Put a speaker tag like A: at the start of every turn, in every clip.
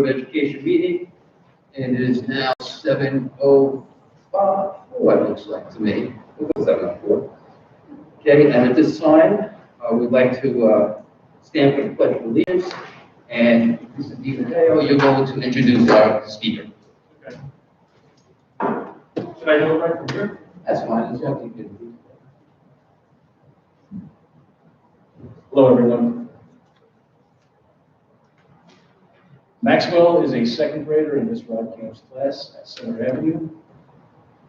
A: Education meeting, and it is now 7:04, it looks like to me. It was 7:04. Okay, and at this time, we'd like to stand for the Pledge of Allegiance, and Mr. DiMatteo, you're going to introduce our speaker.
B: Okay. Should I do it right from here?
A: That's fine, as long as you can.
B: Hello, everyone. Maxwell is a second grader in Miss Rodcamp's class at Center Avenue.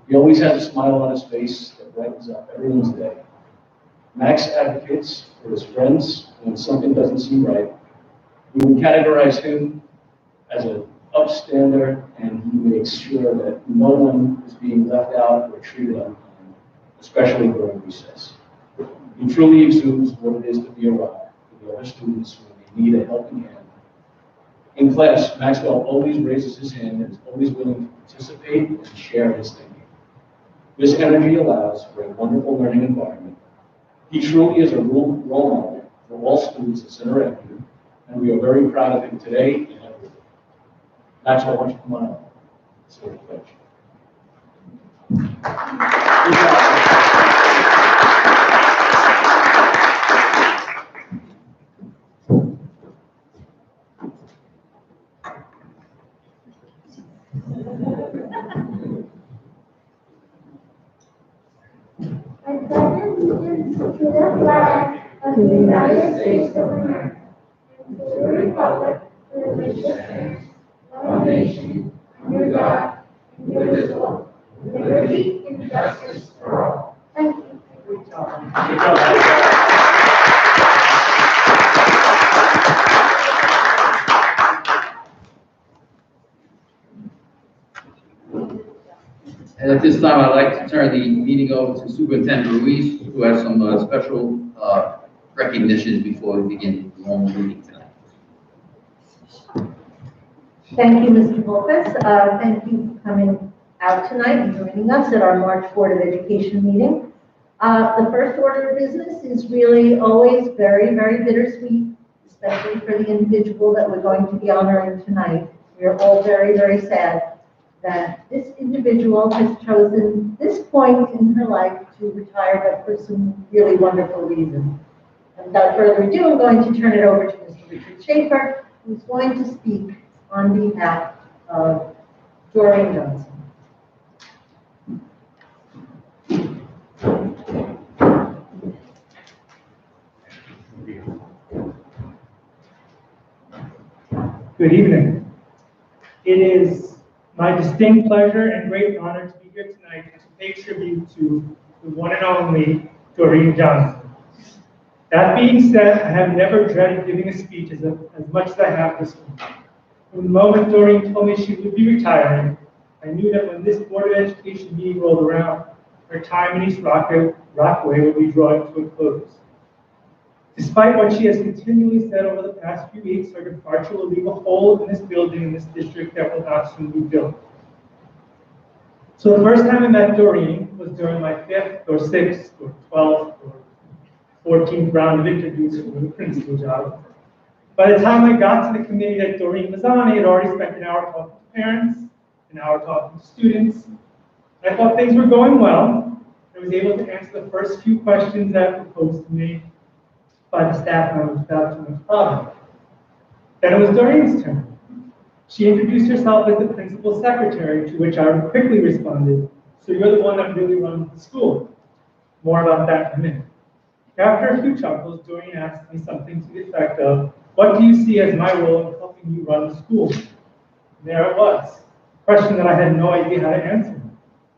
B: He always has a smile on his face that brightens up everyone's day. Max advocates for his friends when something doesn't seem right. We would categorize him as an upstander, and he makes sure that no one is being left out or treated unkind, especially during recess. He truly exudes what it is to be a rock for the other students when they need a helping hand. In class, Maxwell always raises his hand and is always willing to participate and share his thinking. This energy allows for a wonderful learning environment. He truly is a role model for all students at Center Avenue, and we are very proud of him today and every day. Maxwell, why don't you come on up? Say the pledge.
C: I pledge allegiance to the flag of the United States of America and to the republic for which it stands, one nation, under God, indivisible, with liberty and justice for all. Thank you.
A: And at this time, I'd like to turn the meeting over to Superintendent Ruiz, who has some special recognitions before we begin the normal meeting tonight.
D: Thank you, Mr. Volpez. Thank you for coming out tonight and joining us at our March Board of Education meeting. The first order of business is really always very, very bittersweet, especially for the individual that we're going to be honoring tonight. We are all very, very sad that this individual has chosen this point in her life to retire, but for some really wonderful reasons. And without further ado, I'm going to turn it over to Mr. Richard Schaefer, who's going to speak on behalf of Doreen Johnson.
E: Good evening. It is my distinct pleasure and great honor to be here tonight and to pay tribute to the one and only Doreen Johnson. That being said, I have never dreaded giving a speech as much as I have this one. From the moment Doreen told me she would be retiring, I knew that when this Board of Education meeting rolled around, her time in East Rockaway would be drawing to a close. Despite what she has continually said over the past few weeks, her departure will leave a hole in this building in this district that will not soon be filled. So the first time I met Doreen was during my 5th or 6th or 12th or 14th round of interviews for the principal job. By the time I got to the committee that Doreen was on, I had already spent an hour talking to parents, an hour talking to students. I thought things were going well. I was able to answer the first few questions that were posed to me by the staff members without too much problem. Then it was Doreen's turn. She introduced herself as the principal secretary, to which I quickly responded, "So you're the one that really runs the school." More about that in a minute. After a few chuckles, Doreen asked me something to the effect of, "What do you see as my role in helping you run the school?" And there it was, a question that I had no idea how to answer.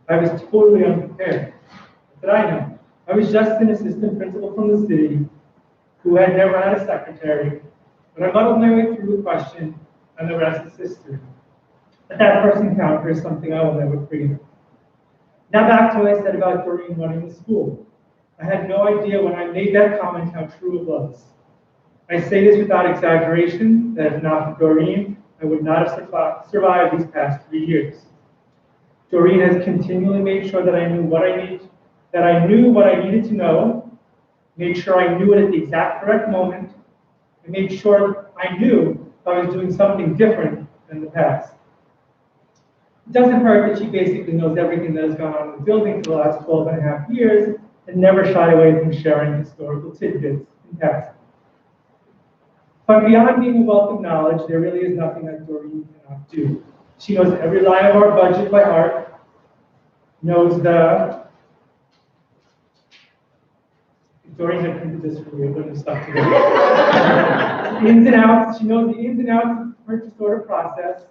E: I was totally unprepared. What did I know? I was just an assistant principal from the city who had never had a secretary, but I muddled my way through the question, and the rest is history. But that first encounter is something I will never forget. Now back to what I said about Doreen running the school. I had no idea when I made that comment how true it was. I say this without exaggeration, that if not for Doreen, I would not have survived these past 3 years. Doreen has continually made sure that I knew what I needed to know, made sure I knew it at the exact correct moment, and made sure I knew if I was doing something different than the past. It doesn't hurt that she basically knows everything that has gone on in the building for the last 12 and a half years and never shied away from sharing historical tidbits in passing. But beyond being a wealth of knowledge, there really is nothing that Doreen cannot do. She knows every line of our budget by heart, knows the, Doreen had printed this for me, I'm going to stop today. Ins and outs, she knows the ins and outs of the purchase order process,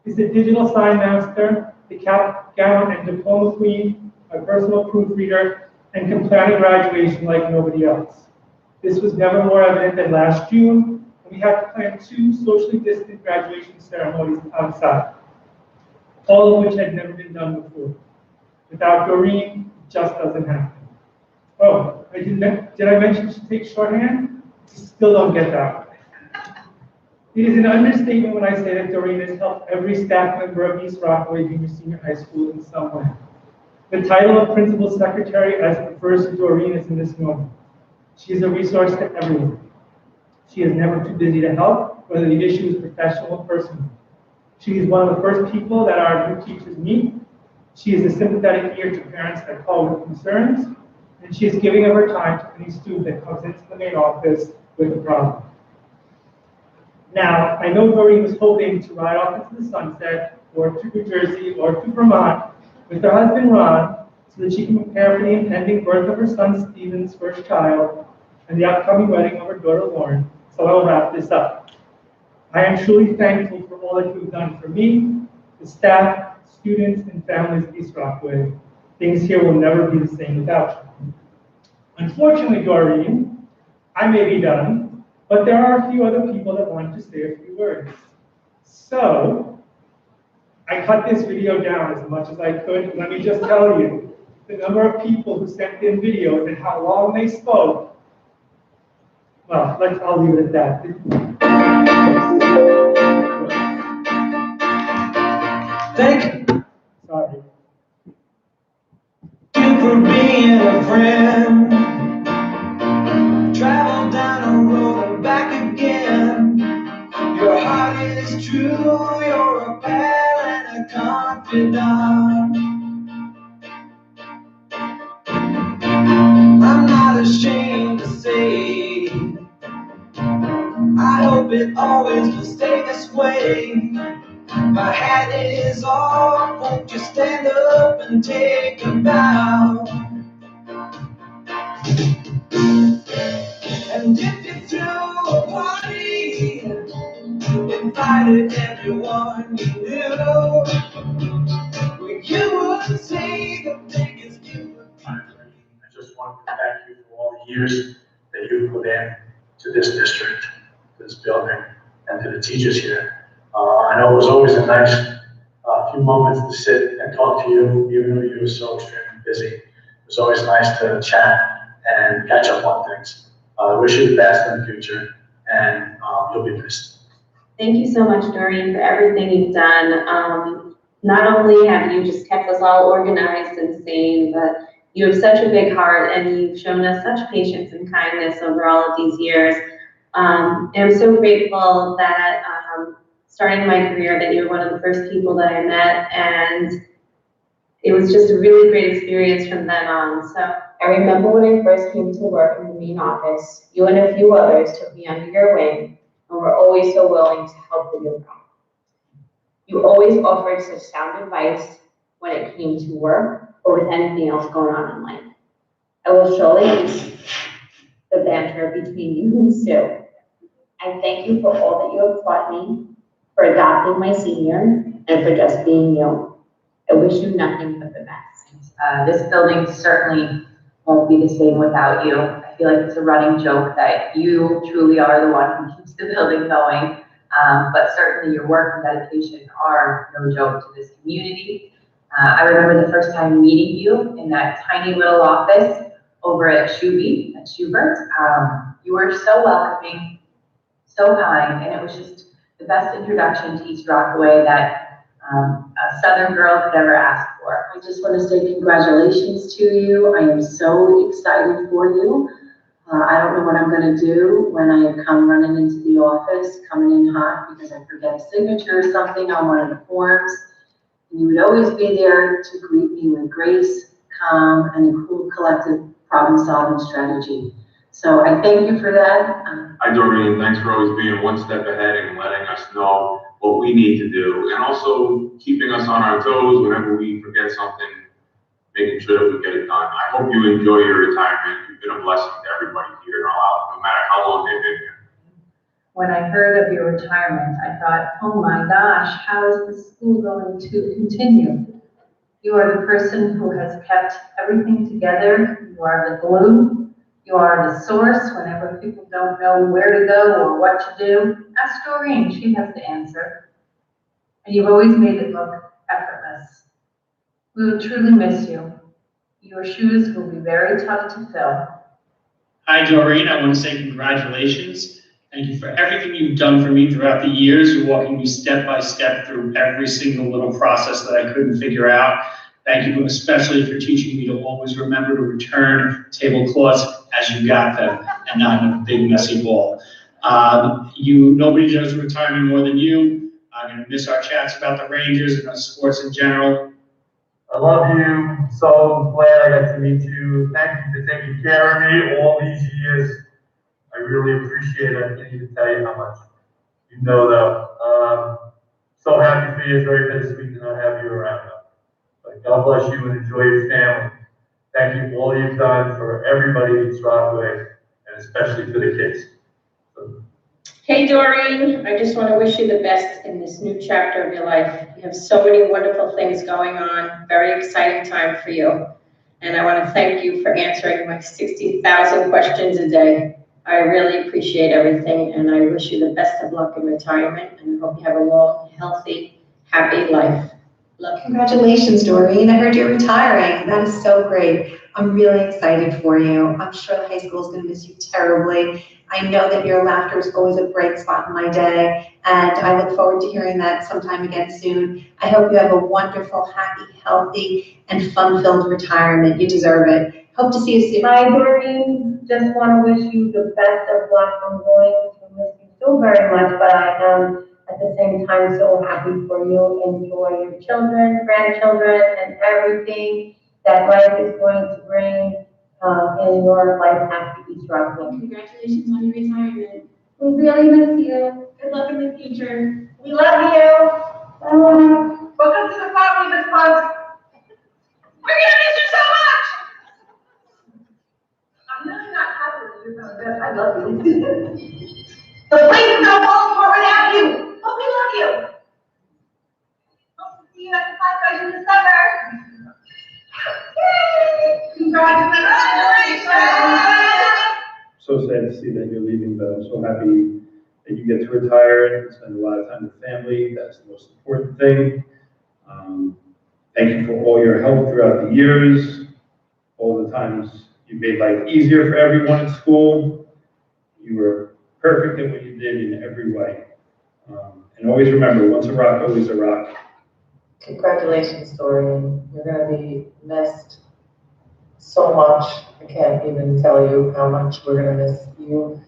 E: is the digital sign master, the cap, gown, and diploma queen, a personal proofreader, and can plan a graduation like nobody else. This was never more evident than last June, when we had to plan 2 socially distant graduation ceremonies outside, all of which had never been done before. Without Doreen, it just doesn't happen. Oh, did I mention she takes shorthand? Still don't get that. It is an understatement when I say that Doreen has helped every staff member of East Rockaway Junior Senior High School in some way. The title of Principal Secretary, as it refers to Doreen, is in this moment. She is a resource to everyone. She is never too busy to help, whether the issue is professional or personal. She is one of the first people that our new teachers meet. She is a sympathetic ear to parents that call with concerns, and she is giving of her time to any student that comes into the main office with a problem. Now, I know Doreen was hoping to ride off into the sunset, or to New Jersey, or to Vermont with her husband Ron, so that she can prepare for the impending birth of her son Stephen's first child, and the upcoming wedding of her daughter Lauren, so I will wrap this up. I am truly thankful for all that you have done for me, the staff, students, and families of East Rockaway. Things here will never be the same without you. Unfortunately, Doreen, I may be done, but there are a few other people that want to say a few words. So, I cut this video down as much as I could. Let me just tell you, the number of people who sent in videos and how long they spoke, well, I'll leave it at that.
F: Thank you.
E: Sorry.
F: Thank you for being a friend. Travel down a road and back again. Your heart is true, you're a pal and a confidant. I'm not ashamed to say, I hope it always will stay this way. My hat is off, won't you stand up and take a bow? And if you threw a party, invited everyone you knew, well, you would say the biggest gift.
G: I just want to thank you for all the years that you put in to this district, to this building, and to the teachers here. I know it was always a nice few moments to sit and talk to you, even though you were so extremely busy. It was always nice to chat and catch up on things. I wish you the best in the future, and you'll be missed.
H: Thank you so much, Doreen, for everything you've done. Not only have you just kept us all organized and sane, but you have such a big heart and you've shown us such patience and kindness over all of these years. And I'm so grateful that starting my career that you were one of the first people that I met, and it was just a really great experience from then on. So
I: I remember when I first came to work in the main office, you and a few others took me under your wing and were always so willing to help the newcomer. You always offered such sound advice when it came to work or with anything else going on in life. I will surely miss the banter between you and Sue. I thank you for all that you have taught me, for adopting my senior, and for just being you. I wish you nothing but the best.
H: this building certainly won't be the same without you. I feel like it's a running joke that you truly are the one who keeps the building going. But certainly your work and dedication are no joke to this community. I remember the first time meeting you in that tiny little office over at Schubert. You were so welcoming, so kind, and it was just the best introduction to East Rockaway that a Southern girl could ever ask for.
I: I just want to say congratulations to you. I am so excited for you.
H: I don't know what I'm gonna do when I come running into the office, coming in hot because I forget a signature or something on one of the forms. And you would always be there to greet me with grace, calm, and a cool, collective problem-solving strategy. So I thank you for that.
J: Hi, Doreen. Thanks for always being one step ahead and letting us know what we need to do, and also keeping us on our toes whenever we forget something, making sure that we get it done. I hope you enjoy your retirement. You've been a blessing to everybody here, no matter how long they've been here.
H: When I heard of your retirement, I thought, oh my gosh, how is the school going to continue? You are the person who has kept everything together. You are the glue. You are the source whenever people don't know where to go or what to do. Ask Doreen, she has the answer. And you've always made it look effortless. We will truly miss you. Your shoes will be very tough to fill.
K: Hi, Doreen. I want to say congratulations. Thank you for everything you've done for me throughout the years. You're walking me step by step through every single little process that I couldn't figure out. Thank you especially for teaching me to always remember to return tablecloths as you got them and not in a big messy ball. Nobody knows retirement more than you. I'm going to miss our chats about the Rangers and sports in general.
L: I love you. So glad I got to meet you. Thank you for taking care of me all these years. I really appreciate it. I can't even tell you how much. You know that. So happy for you. It's very bittersweet to not have you around. But God bless you and enjoy your family. Thank you for all you've done for everybody in East Rockaway, and especially for the kids.
I: Hey, Doreen, I just want to wish you the best in this new chapter of your life. You have so many wonderful things going on, very exciting time for you. And I want to thank you for answering my 60,000 questions a day. I really appreciate everything, and I wish you the best of luck in retirement, and I hope you have a long, healthy, happy life. Love you.
M: Congratulations, Doreen. I heard you're retiring. That is so great. I'm really excited for you. I'm sure the high school is going to miss you terribly. I know that your laughter is always a bright spot in my day, and I look forward to hearing that sometime again soon. I hope you have a wonderful, happy, healthy, and fun-filled retirement. You deserve it. Hope to see you soon.
D: Hi, Doreen. Just want to wish you the best of luck. I'm going to miss you so very much, but I am at the same time so happy for you. Enjoy your children, grandchildren, and everything that life is going to bring in your life after East Rockaway.
I: Congratulations on your retirement.
D: We really miss you.
I: Good luck in the future.
D: We love you. Welcome to the family, Miss Pug. We're gonna miss you so much. I'm really not happy with you, but I love you. The place is not falling apart without you, but we love you. Hope to see you at the celebration this summer. Yay! Congratulations!
N: So sad to see that you're leaving, but I'm so happy that you get to retire and spend a lot of time with family. That's the most important thing. Thank you for all your help throughout the years, all the times you made life easier for everyone at school. You were perfect in what you did in every way. And always remember, once a rock, always a rock.
O: Congratulations, Doreen. You're going to be missed so much. I can't even tell you how much we're going to miss you.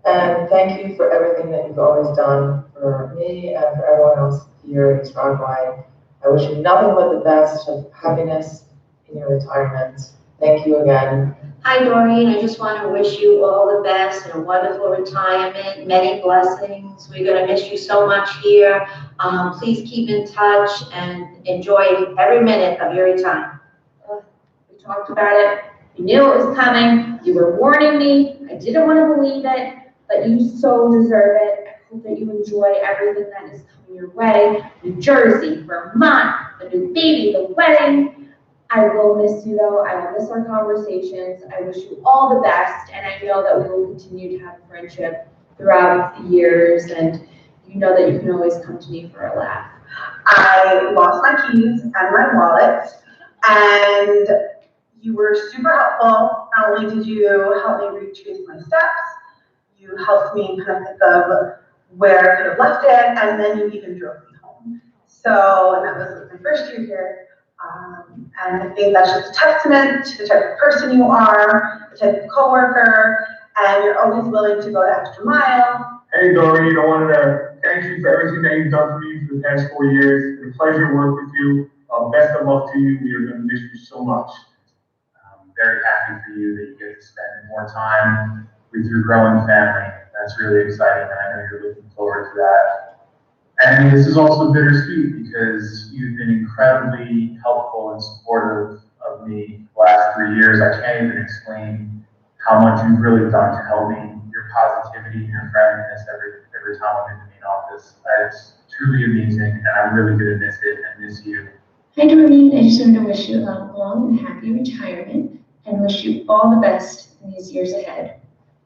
O: And thank you for everything that you've always done for me and for everyone else here at East Rockaway. I wish you nothing but the best of happiness in your retirement. Thank you again.
D: Hi, Doreen. I just want to wish you all the best and a wonderful retirement, many blessings. We're going to miss you so much here. Please keep in touch and enjoy every minute of your retirement.
I: We talked about it. You knew it was coming. You were warning me. I didn't want to believe it, but you so deserve it. I hope that you enjoy everything that is coming your way. New Jersey, Vermont, the new baby, the wedding. I will miss you though. I will miss our conversations. I wish you all the best, and I know that we will continue to have friendship throughout the years, and you know that you can always come to me for a laugh.
P: I lost my keys and my wallet, and you were super helpful. Not only did you help me retrace my steps, you helped me kind of think of where I could have left it, and then you even drove me home. So, and that was my first year here. And I think that's just a testament to the type of person you are, the type of coworker, and you're always willing to go the extra mile.
L: Hey, Doreen, I wanted to thank you for everything that you've done for me for the past 4 years. It's been a pleasure to work with you. Best of luck to you. We are going to miss you so much.
Q: I'm very happy for you that you get to spend more time with your growing family. That's really exciting, and I know you're looking forward to that. And this is also bittersweet because you've been incredibly helpful and supportive of me the last 3 years. I can't even explain how much you've really done to help me. Your positivity and your friendliness every time I'm in the main office. It's truly amazing, and I'm really going to miss it and miss you.
R: Hi Doreen, I just wanted to wish you a long and happy retirement and wish you all the best in these years ahead.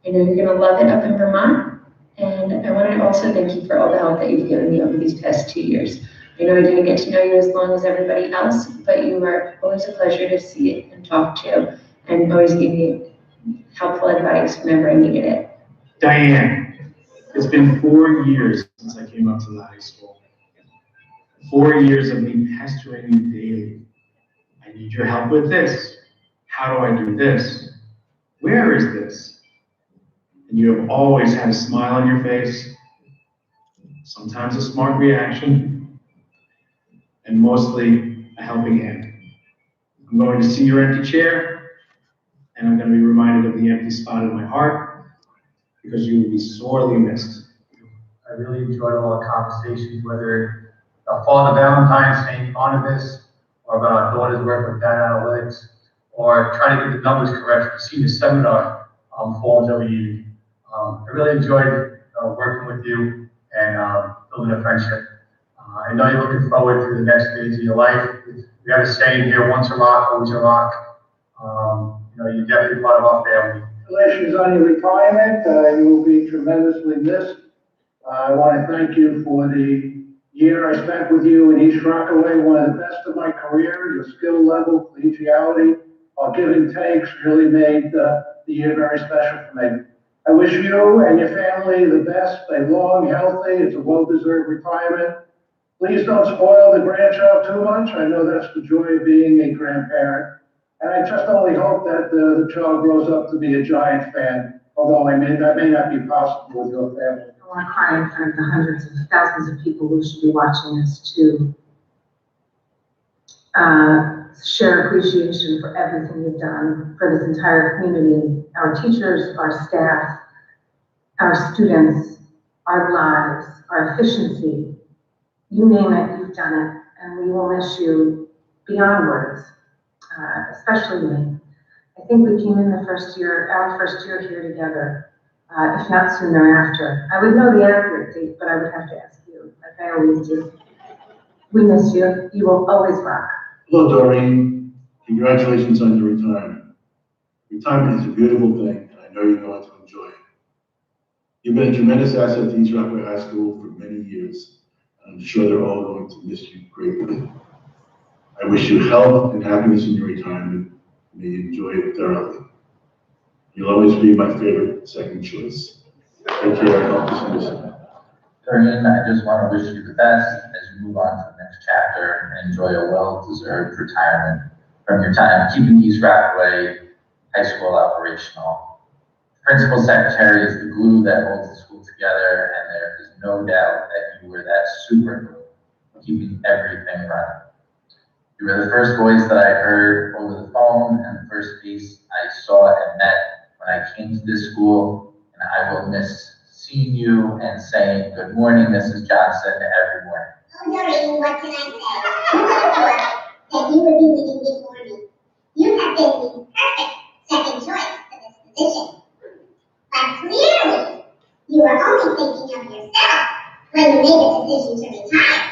R: I know you're going to love it up in Vermont, and I want to also thank you for all the help that you've given me over these past 2 years. I know I didn't get to know you as long as everybody else, but you are always a pleasure to see and talk to, and always give me helpful advice whenever I needed it.
S: Diane, it's been 4 years since I came up to the high school. 4 years of me pestering you daily. I need your help with this. How do I do this? Where is this? And you have always had a smile on your face, sometimes a smart reaction, and mostly a helping hand. I'm going to see your empty chair, and I'm going to be reminded of the empty spot in my heart, because you will be sorely missed.
Q: I really enjoyed all the conversations, whether Father Valentine's St. Barnabas, or about our daughter's work with data analytics, or trying to get the numbers correct for senior seminar forms that we needed. I really enjoyed working with you and building a friendship. I know you're looking forward to the next phase of your life. We have a saying here, once a rock, always a rock. You're definitely part of our family.
B: Congratulations on your retirement. You will be tremendously missed. I want to thank you for the year I spent with you in East Rockaway, one of the best of my career. Your skill level, collegiality, our give and takes really made the year very special for me. I wish you and your family the best. Stay long, healthy. It's a well-deserved retirement. Please don't spoil the grandchild too much. I know that's the joy of being a grandparent. And I just only hope that the child grows up to be a Giant fan, although that may not be possible with your family.
P: I want to cry in front of the hundreds of thousands of people who should be watching this to share appreciation for everything you've done for this entire community, our teachers, our staff, our students, our lives, our efficiency. You name it, you've done it, and we will miss you beyond words, especially me. I think we came in our first year here together. If not soon thereafter. I would know the accurate date, but I would have to ask you, like I always do. We miss you. You will always rock.
T: Hello, Doreen. Congratulations on your retirement. Retirement is a beautiful thing, and I know you're going to enjoy it. You've been a tremendous asset to East Rockaway High School for many years, and I'm sure they're all going to miss you greatly. I wish you health and happiness in your retirement. May you enjoy it thoroughly. You'll always be my favorite second choice. Take care. I hope to see you soon.
Q: Doreen, I just want to wish you the best as you move on to the next chapter and enjoy a well-deserved retirement from your time keeping East Rockaway High School operational. Principal secretary is the glue that holds the school together, and there is no doubt that you were that super glue keeping everything running. You were the first voice that I heard over the phone and the first face I saw and met when I came to this school, and I will miss seeing you and saying good morning, Mrs. Johnson, every morning.
C: Oh, Doreen, what can I say? Who would have thought that you would be leaving before me? You have been the perfect second choice for this position. But clearly, you were only thinking of yourself when you made the decision to retire.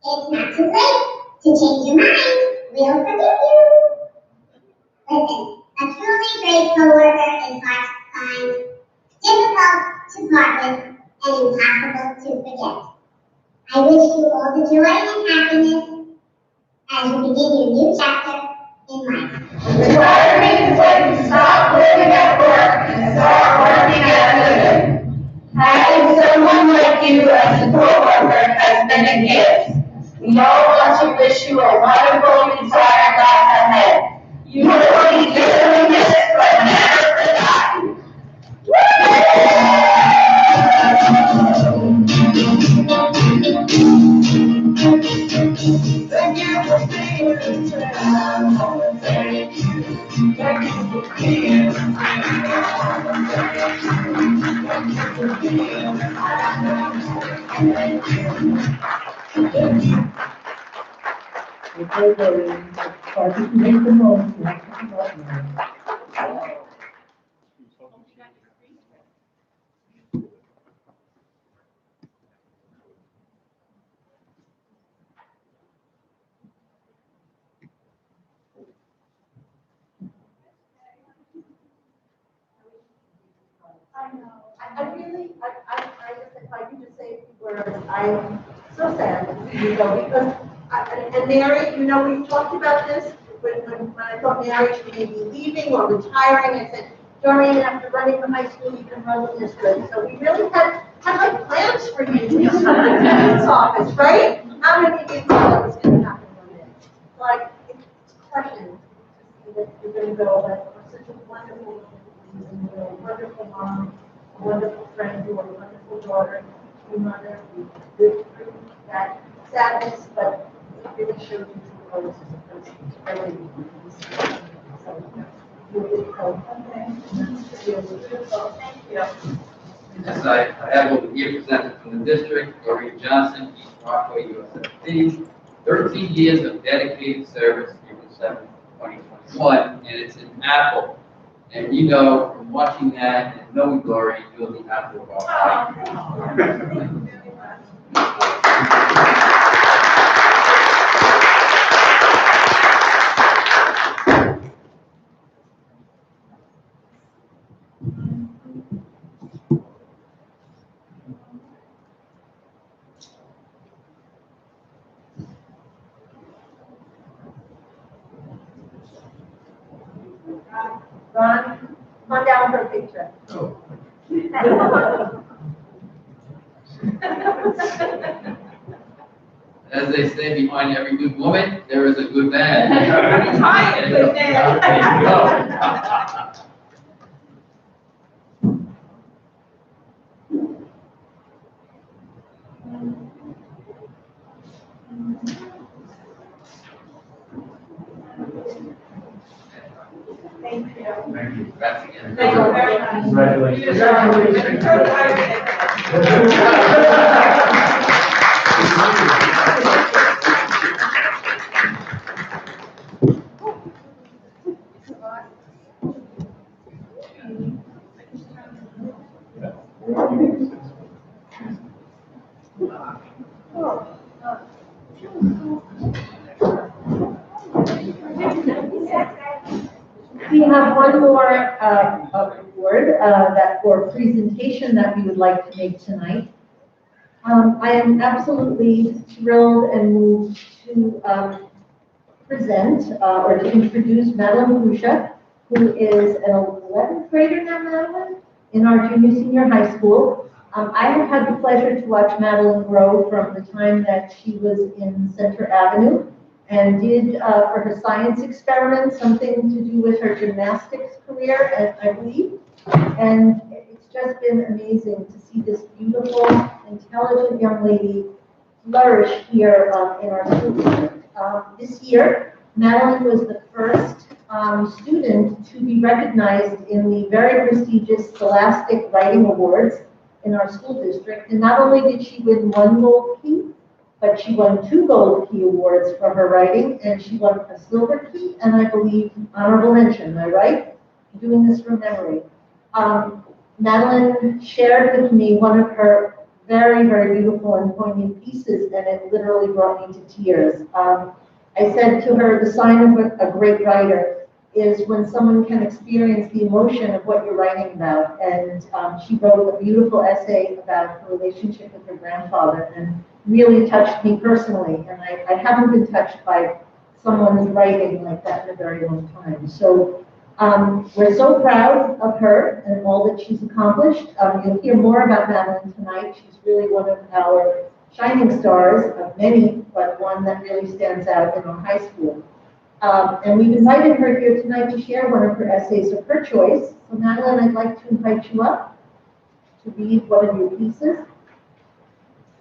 C: It's not too late to change your mind. We'll forgive you. Listen. A truly great coworker is hard to find, difficult to part with, and impossible to forget. I wish you all the joy and happiness as you begin your new chapter in life.
F: Retirement is when you stop living at work and start working at living. Having someone like you as a coworker has been a gift.
C: We all want to wish you a wonderful retired life ahead. You will be dearly missed, but never forgotten.
F: Thank you for being a friend. Thank you. Thank you for being a friend. Thank you. Thank you for being a friend. Thank you.
D: Okay, Doreen, start to make the most. I know. I really, if I could just say a few words, I'm so sad to see you go because, and Mary, you know, we talked about this when I thought Mary should maybe leaving or retiring. I said, Doreen, after running the high school, you can run the district. So we really had like plans for you in this office, right? How many of you thought it was going to happen one day? Like, it's crushing that you're going to go, but you're such a wonderful, wonderful mom, a wonderful friend, you are a wonderful daughter, your mother, you lived through that sadness, but it really showed you who you are as a person. It's really so, you're beautiful.
C: Thank you.
A: Yes, I have over here presented from the district, Doreen Johnson, East Rockaway, US 17, 13 years of dedicated service, April 7th, 2021, and it's an apple. And you know, from watching that and knowing Doreen, you're the apple of our eye.
D: Ron, come on down for a picture.
A: As they say, behind every good woman, there is a good man.
C: Behind a good man.
A: There you go.
C: Thank you.
A: Thank you. Congrats again.
C: Thank you very much.
N: Congratulations.
D: We have one more award or presentation that we would like to make tonight. I am absolutely thrilled and moved to present or to introduce Madeline Grusha, who is an 11th grader now, Madeline, in our junior-senior high school. I have had the pleasure to watch Madeline grow from the time that she was in Center Avenue and did for her science experiment something to do with her gymnastics career, I believe. And it's just been amazing to see this beautiful, intelligent young lady flourish here in our school district. This year, Madeline was the first student to be recognized in the very prestigious Scholastic Writing Awards in our school district. And not only did she win 1 gold key, but she won 2 gold key awards for her writing, and she won a silver key, and I believe honorable mention, am I right? I'm doing this from memory. Madeline shared with me one of her very, very beautiful and poignant pieces, and it literally brought me to tears. I said to her, the sign of a great writer is when someone can experience the emotion of what you're writing about. And she wrote a beautiful essay about her relationship with her grandfather and really touched me personally. And I haven't been touched by someone's writing like that in a very long time. So we're so proud of her and all that she's accomplished. You'll hear more about Madeline tonight. She's really one of our shining stars of many, but one that really stands out in our high school. And we've invited her here tonight to share one of her essays of her choice. So Madeline, I'd like to invite you up to read one of your pieces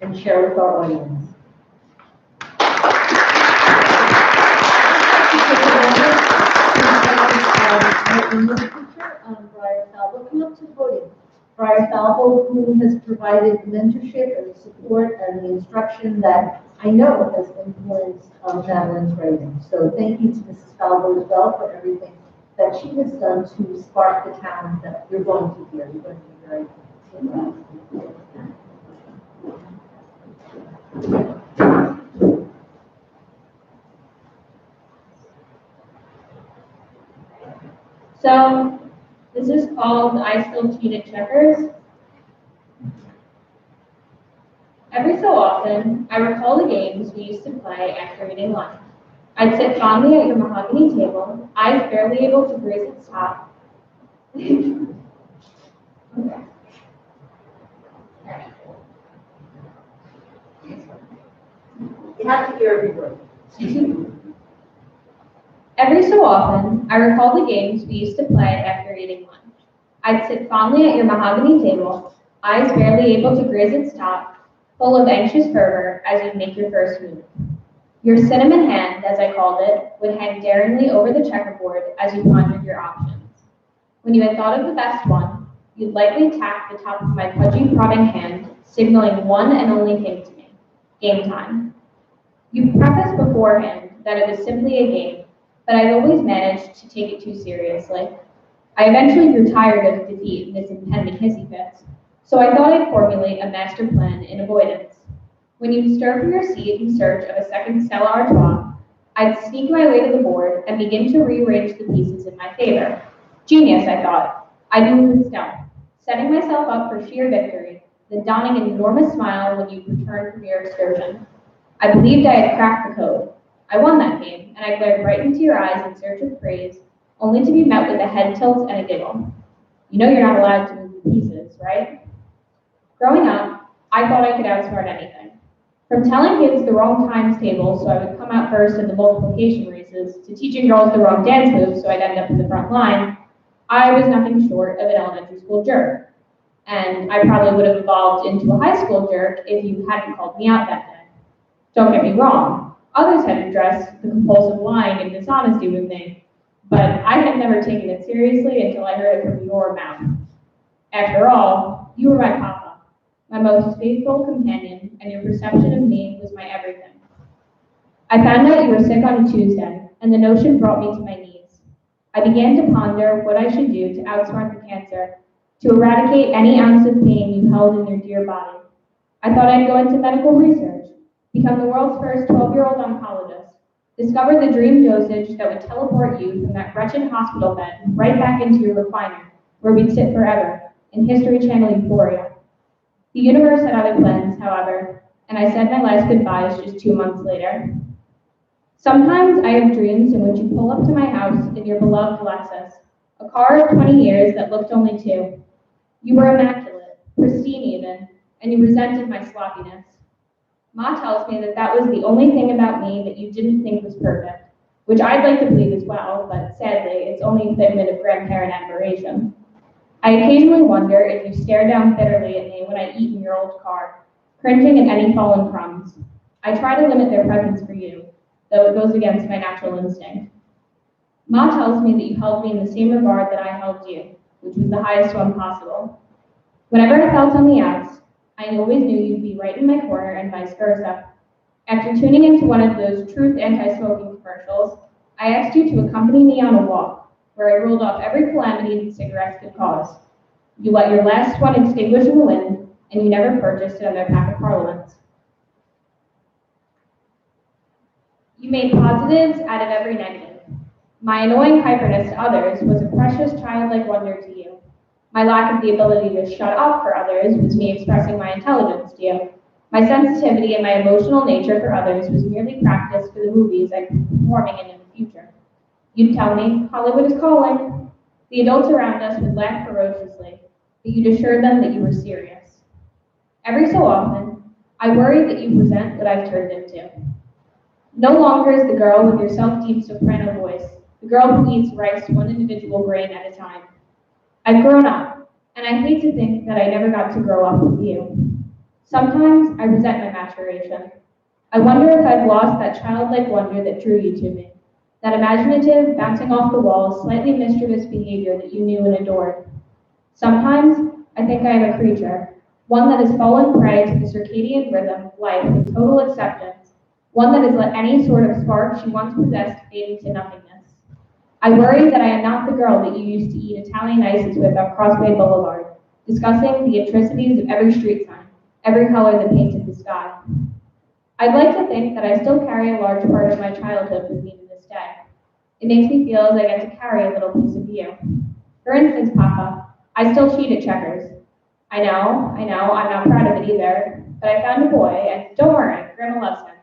D: and share with our audience. My English teacher, Briar Falvo, come up to the podium. Briar Falvo, who has provided the mentorship and the support and the instruction that I know has influenced Madeline's writing. So thank you to Mrs. Falvo as well for everything that she has done to spark the talent that you're going to hear. You're going to be very
U: So, this is called I Still Cheat at Checkers. Every so often, I recall the games we used to play after eating lunch. I'd sit fondly at your mahogany table, eyes barely able to graze its top.
D: You have to hear every word.
U: Every so often, I recall the games we used to play after eating lunch. I'd sit fondly at your mahogany table, eyes barely able to graze its top, full of anxious fervor as you'd make your first move. Your cinnamon hand, as I called it, would hang daringly over the checkerboard as you pondered your options. When you had thought of the best one, you'd lightly tap the top of my pudgy prodding hand, signaling one and only thing to me: game time. You prefaced beforehand that it was simply a game, but I'd always managed to take it too seriously. I eventually grew tired of defeat and its impending hissy fits, so I thought I'd formulate a master plan in avoidance. When you'd stir from your seat in search of a second Stella Artois, I'd sneak my way to the board and begin to rearrange the pieces in my favor. Genius, I thought. I'd move with stealth, setting myself up for sheer victory, then donning an enormous smile when you'd returned from your excursion. I believed I had cracked the code. I won that game, and I glared right into your eyes in search of praise, only to be met with a head tilt and a giggle. You know you're not allowed to move the pieces, right? Growing up, I thought I could outsmart anything. From telling kids the wrong times table so I would come out first in the multiplication races, to teaching girls the wrong dance moves so I'd end up in the front line, I was nothing short of an elementary school jerk. And I probably would have evolved into a high school jerk if you hadn't called me out that day. Don't get me wrong, others had addressed the compulsive lying and dishonesty with me, but I had never taken it seriously until I heard it from your mouth. After all, you were my papa, my most faithful companion, and your perception of me was my everything. I found out you were sick on a Tuesday, and the notion brought me to my knees. I began to ponder what I should do to outsmart the cancer, to eradicate any ounce of pain you held in your dear body. I thought I'd go into medical research, become the world's first 12-year-old oncologist, discover the dream dosage that would teleport you from that wretched hospital bed right back into your recliner, where we'd sit forever, in History Channel euphoria. The universe had other plans, however, and I said my last goodbyes just 2 months later. Sometimes I have dreams in which you pull up to my house in your beloved Lexus, a car of 20 years that looked only 2. You were immaculate, pristine even, and you resented my sloppiness. Ma tells me that that was the only thing about me that you didn't think was perfect, which I'd like to believe as well, but sadly, it's only a figment of grandparent admiration. I occasionally wonder if you stare down bitterly at me when I eat in your old car, cringing at any fallen crumbs. I try to limit their presence for you, though it goes against my natural instinct. Ma tells me that you held me in the same regard that I held you, which was the highest one possible. Whenever I felt on the outs, I always knew you'd be right in my corner and vice versa. After tuning into one of those truth anti-smoking commercials, I asked you to accompany me on a walk, where I ruled off every calamity that cigarettes could cause. You let your last one extinguish in the wind, and you never purchased another pack of Parliaments. You made positives out of every negative. My annoying hyperness to others was a precious childlike wonder to you. My lack of the ability to shut up for others was me expressing my intelligence to you. My sensitivity and my emotional nature for others was merely practice for the movies I'd be performing in the future. You'd tell me, Hollywood is calling. The adults around us would laugh ferociously, but you'd assure them that you were serious. Every so often, I worry that you present what I've turned into. No longer is the girl with your self-deep soprano voice, the girl who eats rice one individual grain at a time. I've grown up, and I hate to think that I never got to grow up with you. Sometimes I resent my maturation. I wonder if I've lost that childlike wonder that drew you to me, that imaginative, bouncing off the walls, slightly mischievous behavior that you knew and adored. Sometimes I think I am a creature, one that has fallen prey to the circadian rhythm of life with total acceptance, one that has let any sort of spark she once possessed fade into nothingness. I worry that I am not the girl that you used to eat Italian ices with on Crossway Boulevard, discussing the atrocities of every street sign, every color that painted the sky. I'd like to think that I still carry a large part of my childhood with me to this day. It makes me feel as I get to carry a little piece of you. For instance, Papa, I still cheat at checkers. I know, I'm not proud of it either, but I found a boy, and don't worry, Grandma loves him,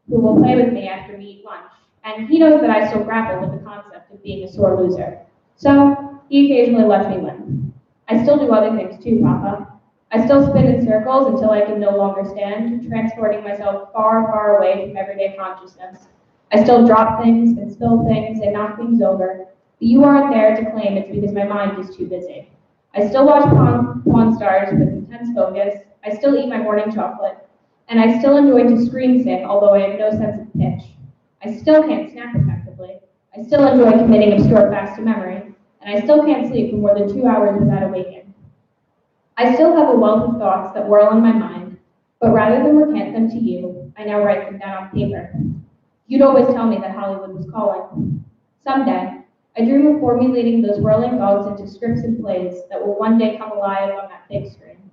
U: who will play with me after we eat lunch, and he knows that I still grapple with the concept of being a sore loser. So, he occasionally lets me win. I still do other things too, Papa. I still spin in circles until I can no longer stand, transporting myself far, far away from everyday consciousness. I still drop things and spill things and knock things over, but you aren't there to claim it's because my mind is too busy. I still watch Pawn Stars with intense focus, I still eat my morning chocolate, and I still enjoy to scream sing, although I have no sense of pitch. I still can't snap effectively. I still enjoy committing obscure facts to memory, and I still can't sleep for more than 2 hours without awaking. I still have a wealth of thoughts that whirl in my mind, but rather than recant them to you, I now write them down on paper. You'd always tell me that Hollywood was calling. Someday, I dream of formulating those whirling thoughts into scripts and plays that will one day come alive on that big screen.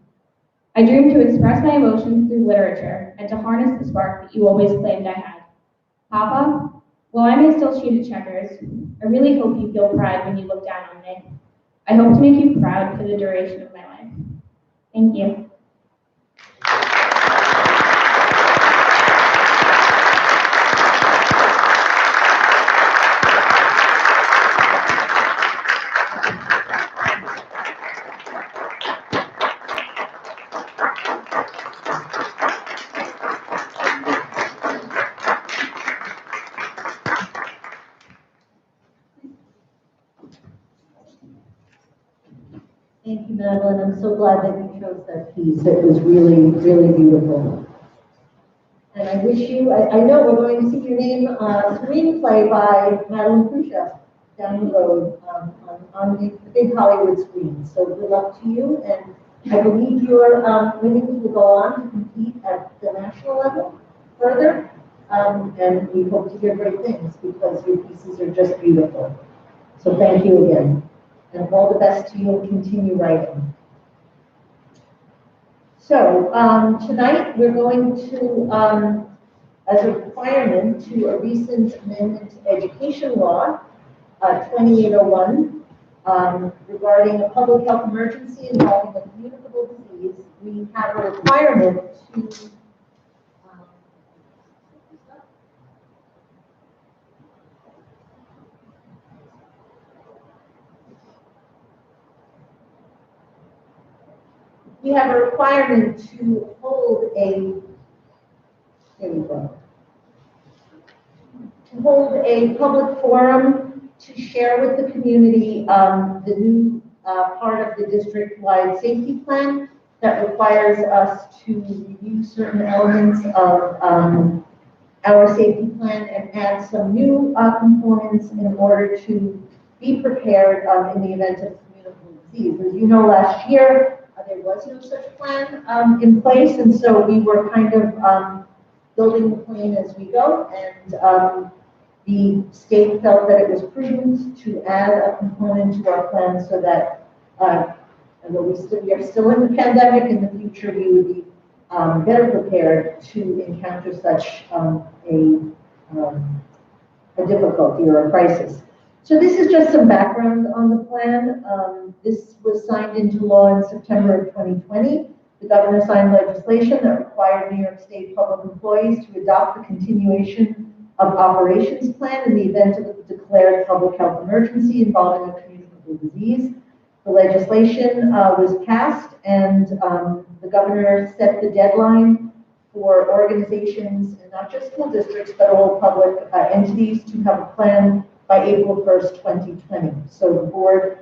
U: I dream to express my emotions through literature and to harness the spark that you always claimed I had. Papa, while I may still cheat at checkers, I really hope you feel pride when you look down on me. I hope to make you proud for the duration of my life. Thank you.
D: Thank you, Madeline. I'm so glad that you chose that piece. It was really, really beautiful. And I wish you, I know we're going to see your name, screenplay by Madeline Khrushchev down the road on the big Hollywood screen. So good luck to you. And I believe your winnings will go on to compete at the national level further. And we hope to hear great things because your pieces are just beautiful. So thank you again. And all the best to you and continue writing. So tonight we're going to, as a requirement to a recent amendment to education law, 2801, regarding a public health emergency involving a communicable disease, we have a requirement to we have a requirement to hold a, here we go, to hold a public forum to share with the community the new part of the district-wide safety plan that requires us to review certain elements of our safety plan and add some new components in order to be prepared in the event of communicable disease. As you know, last year, there was no such plan in place, and so we were kind of building the plan as we go, and the state felt that it was prudent to add a component to our plan so that, although we are still in the pandemic, in the future we would be better prepared to encounter such a difficulty or a crisis. So this is just some background on the plan. This was signed into law in September of 2020. The governor signed legislation that required New York State public employees to adopt the continuation of operations plan in the event of a declared public health emergency involving a communicable disease. The legislation was passed, and the governor set the deadline for organizations, and not just school districts, but all public entities to have a plan by April 1st, 2020. So the board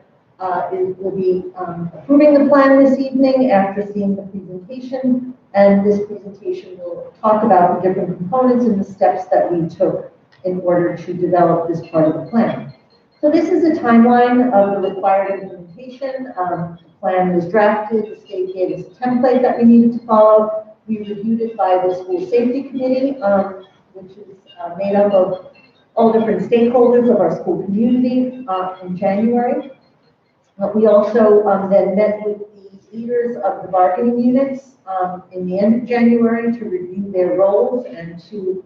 D: will be approving the plan this evening after seeing the presentation, and this presentation will talk about the different components and the steps that we took in order to develop this part of the plan. So this is a timeline of the required implementation. The plan was drafted, the state gave us a template that we needed to follow. We reviewed it by the school safety committee, which is made up of all different stakeholders of our school community in January. We also then met with the leaders of the bargaining units in the end of January to review their roles and to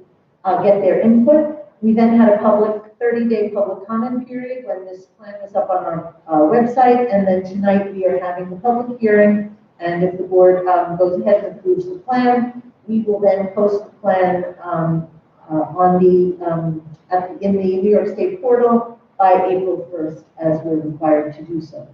D: get their input. We then had a 30-day public comment period when this plan was up on our website, and then tonight we are having the public hearing, and if the board goes ahead and approves the plan, we will then post the plan in the New York State portal by April 1st, as we're required to do so.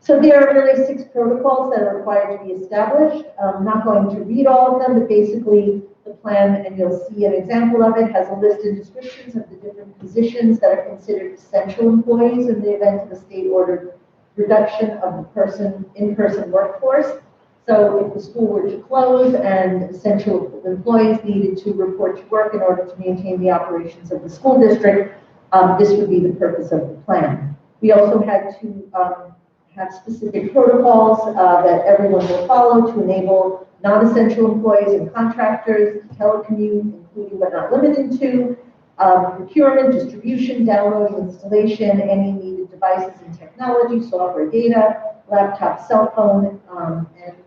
D: So there are really 6 protocols that are required to be established. I'm not going to read all of them, but basically the plan, and you'll see an example of it, has a list and descriptions of the different positions that are considered essential employees in the event of a state-ordered reduction of the in-person workforce. So if the school were to close and essential employees needed to report to work in order to maintain the operations of the school district, this would be the purpose of the plan. We also had to have specific protocols that everyone will follow to enable non-essential employees and contractors to telecommute, including but not limited to procurement, distribution, downloading, installation, any needed devices and technology, software, data, laptop, cell phone,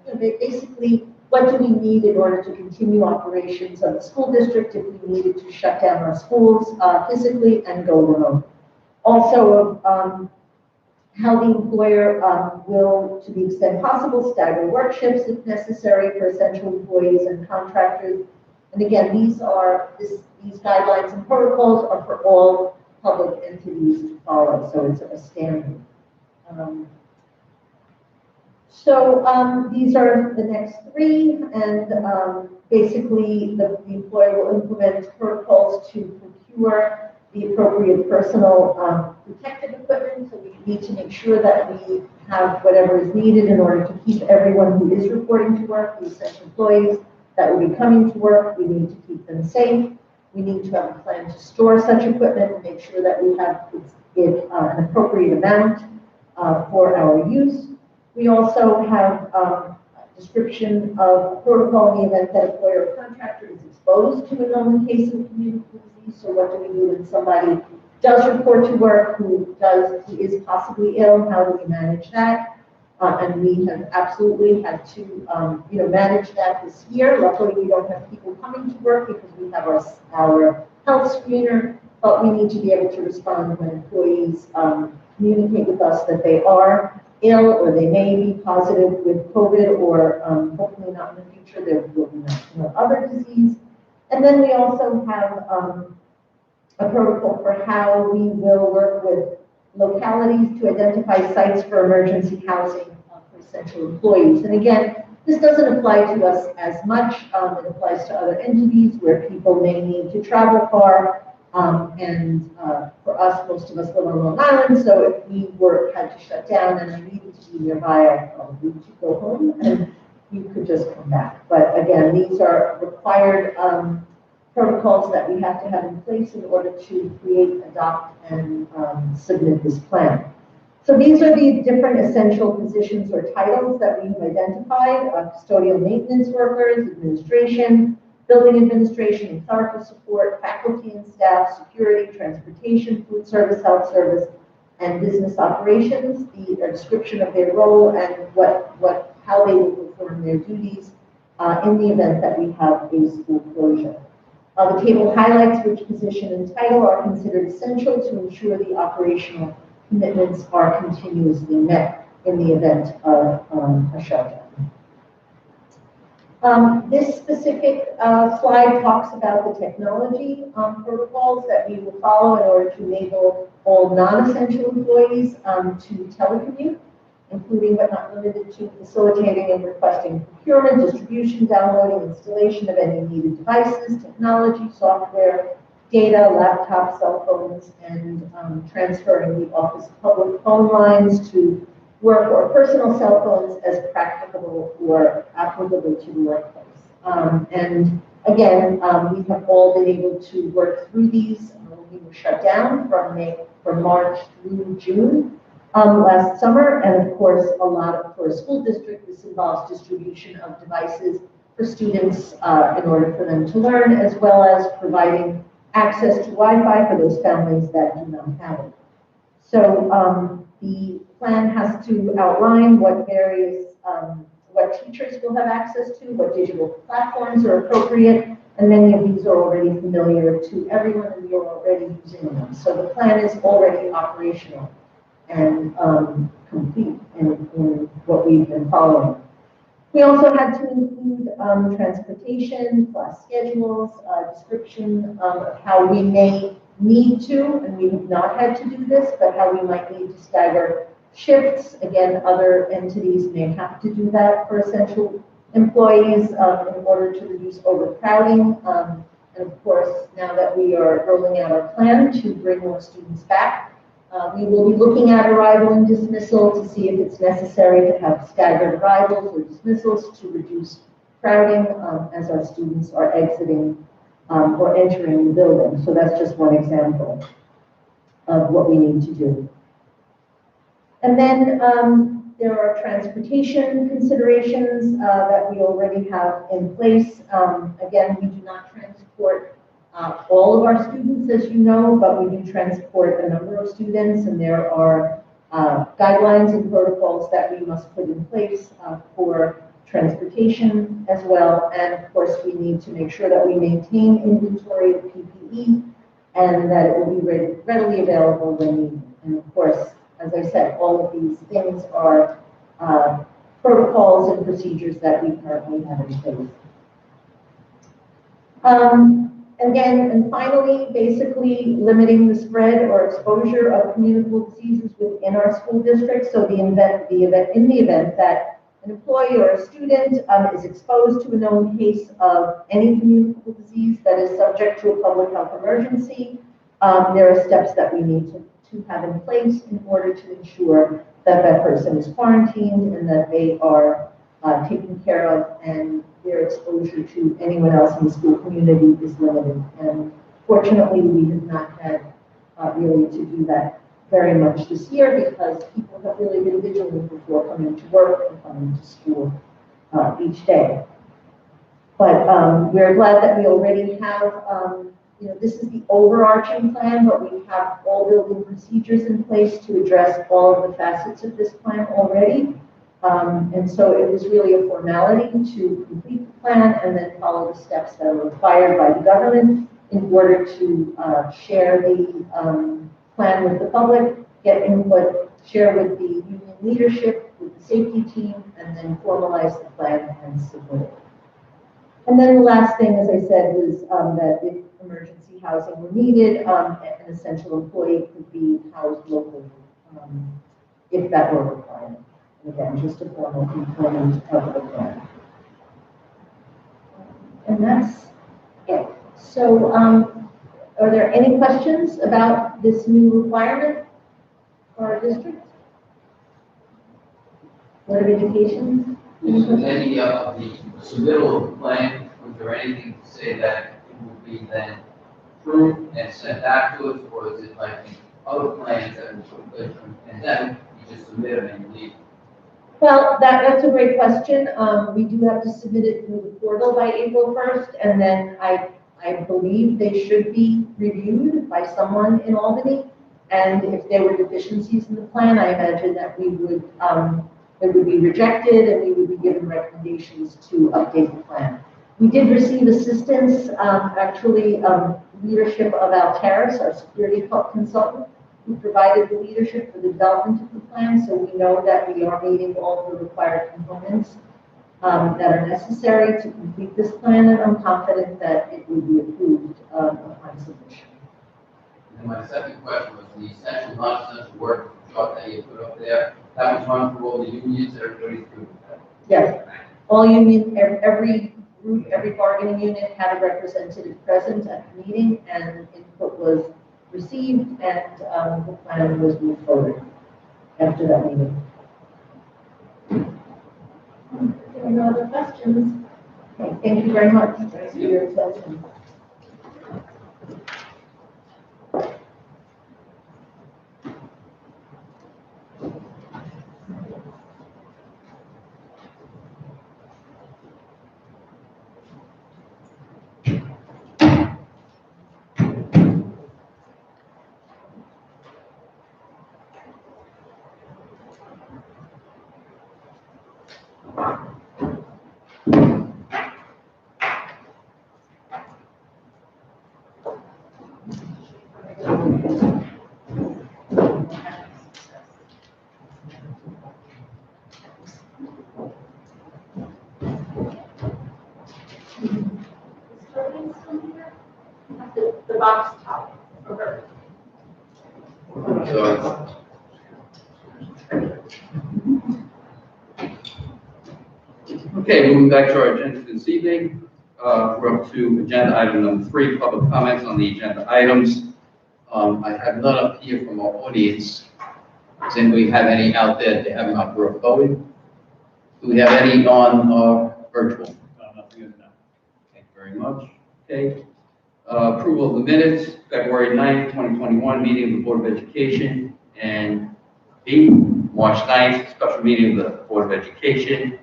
D: and basically what do we need in order to continue operations of the school district if we needed to shut down our schools physically and go remote. Also, how the employer will, to the extent possible, stagger work shifts if necessary for essential employees and contractors. And again, these guidelines and protocols are for all public entities to follow, so it's a standard. These are the next 3, and basically the employer will implement protocols to procure the appropriate personal protective equipment. So we need to make sure that we have whatever is needed in order to keep everyone who is reporting to work, the essential employees that will be coming to work, we need to keep them safe. We need to have a plan to store such equipment and make sure that we have an appropriate amount for our use. We also have a description of protocol in the event that employer or contractor is exposed to a known case of communicable disease. So what do we do when somebody does report to work who is possibly ill? How do we manage that? And we have absolutely had to manage that this year. Luckily, we don't have people coming to work because we have our health screener, but we need to be able to respond when employees communicate with us that they are ill or they may be positive with COVID, or hopefully not in the future, there will be no other disease. And then we also have a protocol for how we will work with localities to identify sites for emergency housing for essential employees. And again, this doesn't apply to us as much. It applies to other entities where people may need to travel far. For us, most of us live on Long Island, so if we had to shut down and I needed to be nearby, I probably would go home and you could just come back. But again, these are required protocols that we have to have in place in order to create, adopt, and submit this plan. So these are the different essential positions or titles that we've identified: custodial maintenance workers, administration, building administration and clerical support, faculty and staff, security, transportation, food service, health service, and business operations. The description of their role and how they will perform their duties in the event that we have a school closure. The table highlights which position and title are considered essential to ensure the operational commitments are continuously met in the event of a shutdown. This specific slide talks about the technology protocols that we will follow in order to enable all non-essential employees to telecommute. including but not limited to facilitating and requesting procurement, distribution, downloading, installation of any needed devices, technology, software, data, laptops, cell phones, and transferring the office public phone lines to work or personal cell phones as practicable or applicable to the workplace. And again, we have all been able to work through these. We were shut down from March through June last summer, and of course, for a school district, this involves distribution of devices for students in order for them to learn, as well as providing access to Wi-Fi for those families that do not have it. So the plan has to outline what what teachers will have access to, what digital platforms are appropriate, and many of these are already familiar to everyone and you're already using them. So the plan is already operational and complete in what we've been following. We also had to include transportation, class schedules, description of how we may need to, and we have not had to do this, but how we might need to stagger shifts. Again, other entities may have to do that for essential employees in order to reduce overcrowding. And of course, now that we are rolling out our plan to bring more students back, we will be looking at arrival and dismissal to see if it's necessary to have staggered arrivals or dismissals to reduce crowding as our students are exiting or entering the building. So that's just one example of what we need to do. And then there are transportation considerations that we already have in place. Again, we do not transport all of our students, as you know, but we do transport a number of students, and there are guidelines and protocols that we must put in place for transportation as well. And of course, we need to make sure that we maintain inventory of PPE and that it will be readily available when needed. And of course, as I said, all of these things are protocols and procedures that we currently have in place. Again, and finally, basically limiting the spread or exposure of communicable diseases within our school district. So in the event that an employee or a student is exposed to a known case of any communicable disease that is subject to a public health emergency, there are steps that we need to have in place in order to ensure that that person is quarantined and that they are taken care of and their exposure to anyone else in the school community is limited. And fortunately, we have not had really to do that very much this year because people have really been vigilant before coming to work and coming to school each day. But we're glad that we already have this is the overarching plan, but we have all building procedures in place to address all of the facets of this plan already. And so it was really a formality to complete the plan and then follow the steps that are required by the government in order to share the plan with the public, get input, share with the union leadership, with the safety team, and then formalize the plan and submit it. And then the last thing, as I said, was that if emergency housing were needed, an essential employee could be housed locally if that were required. And again, just a formal component of the plan. And that's it. So are there any questions about this new requirement for our district? Board of Education?
A: Any of the submittal plan, was there anything to say that it will be then approved and sent back to us, or is it like the other plans that were put in place from the pandemic, you just submit them and you leave?
D: Well, that's a great question. We do have to submit it through the portal by April 1st, and then I believe they should be reviewed by someone in Albany. And if there were deficiencies in the plan, I imagine that we would it would be rejected and we would be given recommendations to update the plan. We did receive assistance, actually, leadership of Altaris, our security consultant, who provided the leadership for the development of the plan, so we know that we are meeting all the required components that are necessary to complete this plan, and I'm confident that it will be approved upon submission.
A: And my second question was the essential, non-essential work chart that you put up there. That was run through all the unions, everybody's good with that.
D: Yes, all union, every group, every bargaining unit had a representative present at the meeting, and input was received, and the plan was moved forward after that meeting. If there are no other questions, okay, thank you very much for your attention. The box top for her.
A: Okay, moving back to our agenda this evening, we're up to agenda item number 3, public comments on the agenda items. I have none up here from our audience. Does anybody have any out there that they haven't got for a BOE? Do we have any on virtual? Thank you very much. Okay. Approval of the minutes, February 9th, 2021, meeting of the Board of Education, and March 9th, special meeting of the Board of Education.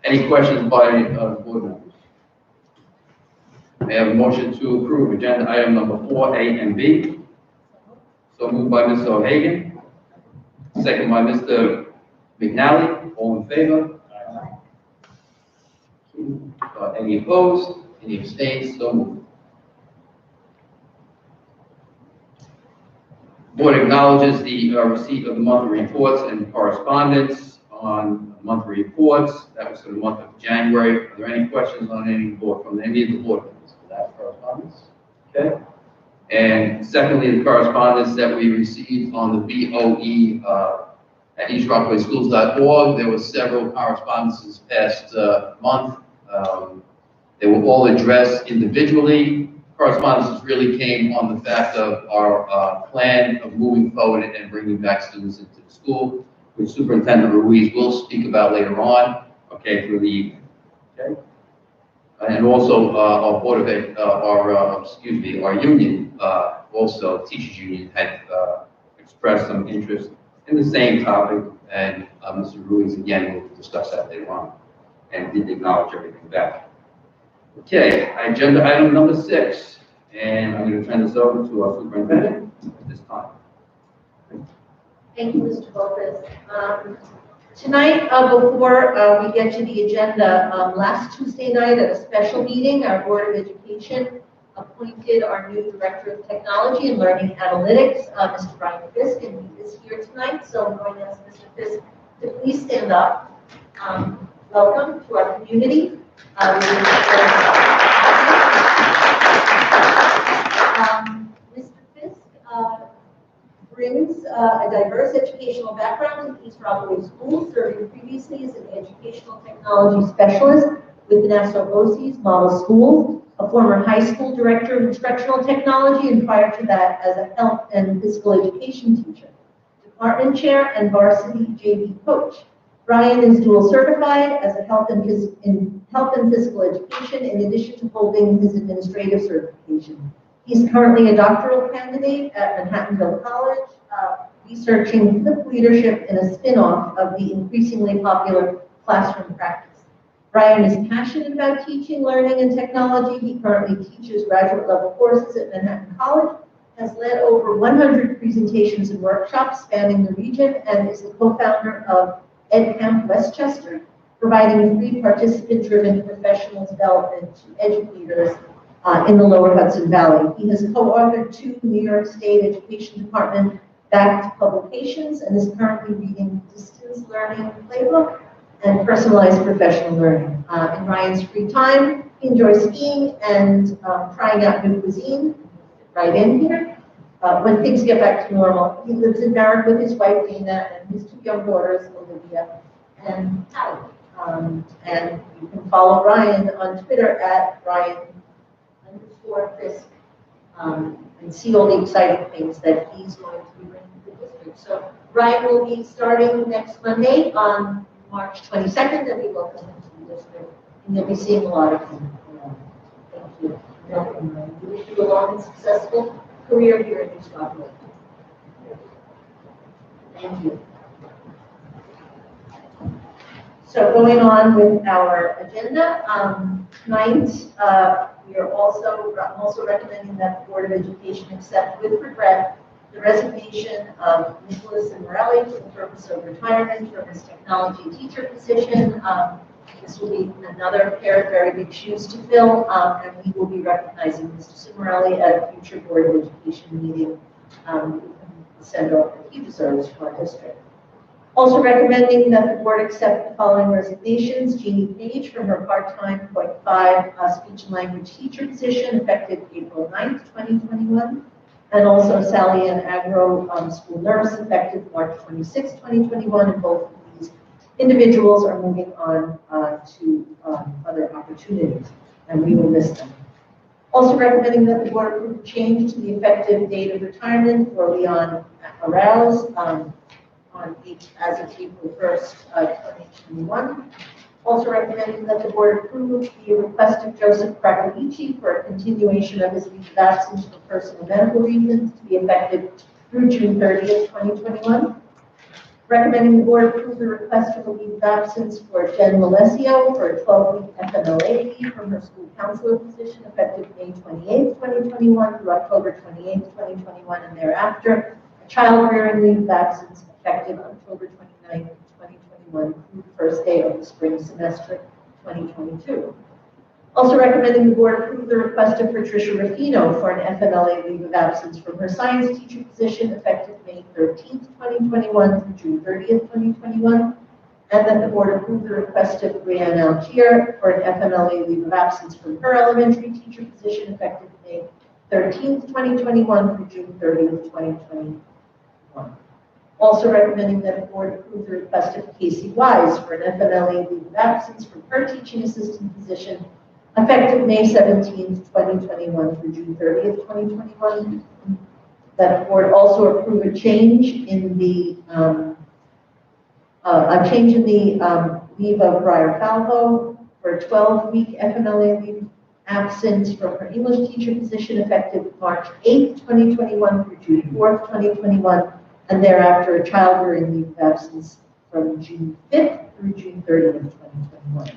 A: Any questions by board members? May I have a motion to approve agenda item number 4A and B? So moved by Mr. O'Hagan, second by Mr. McNally. All in favor? Any opposed? Any abstained? So moved. Board acknowledges the receipt of the monthly reports and correspondence on monthly reports. That was for the month of January. Are there any questions on any board from any of the board members for that correspondence? Okay. And secondly, the correspondence that we received on the BOE at eastrockawayschools.org. There were several correspondences past month. They were all addressed individually. Correspondences really came on the fact of our plan of moving forward and bringing back students into the school, which Superintendent Ruiz will speak about later on, okay, through the evening, okay? And also, our Board of Ed, our union, also teachers union had expressed some interest in the same topic, and Mr. Ruiz again will discuss that later on, and did acknowledge everything back. Okay, agenda item number 6, and I'm going to turn this over to our superintendent at this time.
D: Thank you, Mr. Lopez. Tonight, before we get to the agenda, last Tuesday night at a special meeting, our Board of Education appointed our new Director of Technology and Learning Analytics, Mr. Brian Fisk, and he is here tonight, so I'm going to ask Mr. Fisk to please stand up. Welcome to our community. Mr. Fisk brings a diverse educational background in East Rockaway Schools, serving previously as an educational technology specialist with the Nassau BOCES Model Schools, a former high school director of instructional technology, and prior to that as a health and physical education teacher, department chair, and varsity JV coach. Brian is dual certified as a health and physical education, in addition to holding his administrative certification. He's currently a doctoral candidate at Manhattanville College, researching flip leadership in a spin-off of the increasingly popular classroom practice. Brian is passionate about teaching, learning, and technology. He currently teaches graduate level courses at Manhattan College, has led over 100 presentations and workshops spanning the region, and is the co-founder of EdCamp Westchester, providing free participant-driven professional development to educators in the Lower Hudson Valley. He has co-authored 2 New York State Education Department backed publications and is currently reading Distance Learning Playbook and Personalized Professional Learning. In Ryan's free time, he enjoys skiing and trying out new cuisine, right in here. when things get back to normal. He lives in Barrack with his wife Dina and his 2 young daughters, Olivia and Hallie. And you can follow Ryan on Twitter at Ryan_Fisk, and see all the exciting things that he's going to be bringing to the district. So Ryan will be starting next Monday on March 22nd, and we welcome him to the district, and you'll be seeing a lot of him. Thank you. Welcome, Ryan. We wish you a long and successful career here at East Rockaway. Thank you. So going on with our agenda, tonight, I'm also recommending that the Board of Education accept with regret the resignation of Nicholas Morelli for the purpose of retirement from his technology teacher position. This will be another pair of very big shoes to fill, and we will be recognizing Mr. Cimarelli at a future Board of Education meeting. Send off that he deserves for our district. Also recommending that the board accept the following resignations: Jeannie Page from her part-time .5 speech and language teacher position effective April 9th, 2021, and also Sally Ann Agro, school nurse, effective March 26, 2021, and both of these individuals are moving on to other opportunities, and we will miss them. Also recommending that the board approve change to the effective date of retirement for Leon Arouse as of April 1st, 2021. Also recommending that the board approve the request of Joseph Krakowicki for a continuation of his leave of absence for personal medical reasons to be effective through June 30th, 2021. Recommending the board approve the request for the leave of absence for Jen Malesio for a 12-week FMLA leave from her school counselor position effective May 28th, 2021 through October 28th, 2021, and thereafter. A child rearing leave of absence effective October 29th, 2021 through the first day of the spring semester 2022. Also recommending the board approve the request of Patricia Ruffino for an FMLA leave of absence from her science teacher position effective May 13th, 2021 through June 30th, 2021, and that the board approve the request of Brianne Algier for an FMLA leave of absence from her elementary teacher position effective May 13th, 2021 through June 30th, 2021. Also recommending that the board approve the request of Casey Wise for an FMLA leave of absence from her teaching assistant position effective May 17th, 2021 through June 30th, 2021. That the board also approve a change in the leave of Briar Falvo for a 12-week FMLA leave absence from her English teacher position effective March 8th, 2021 through June 4th, 2021, and thereafter a child rearing leave of absence from June 5th through June 30th, 2021.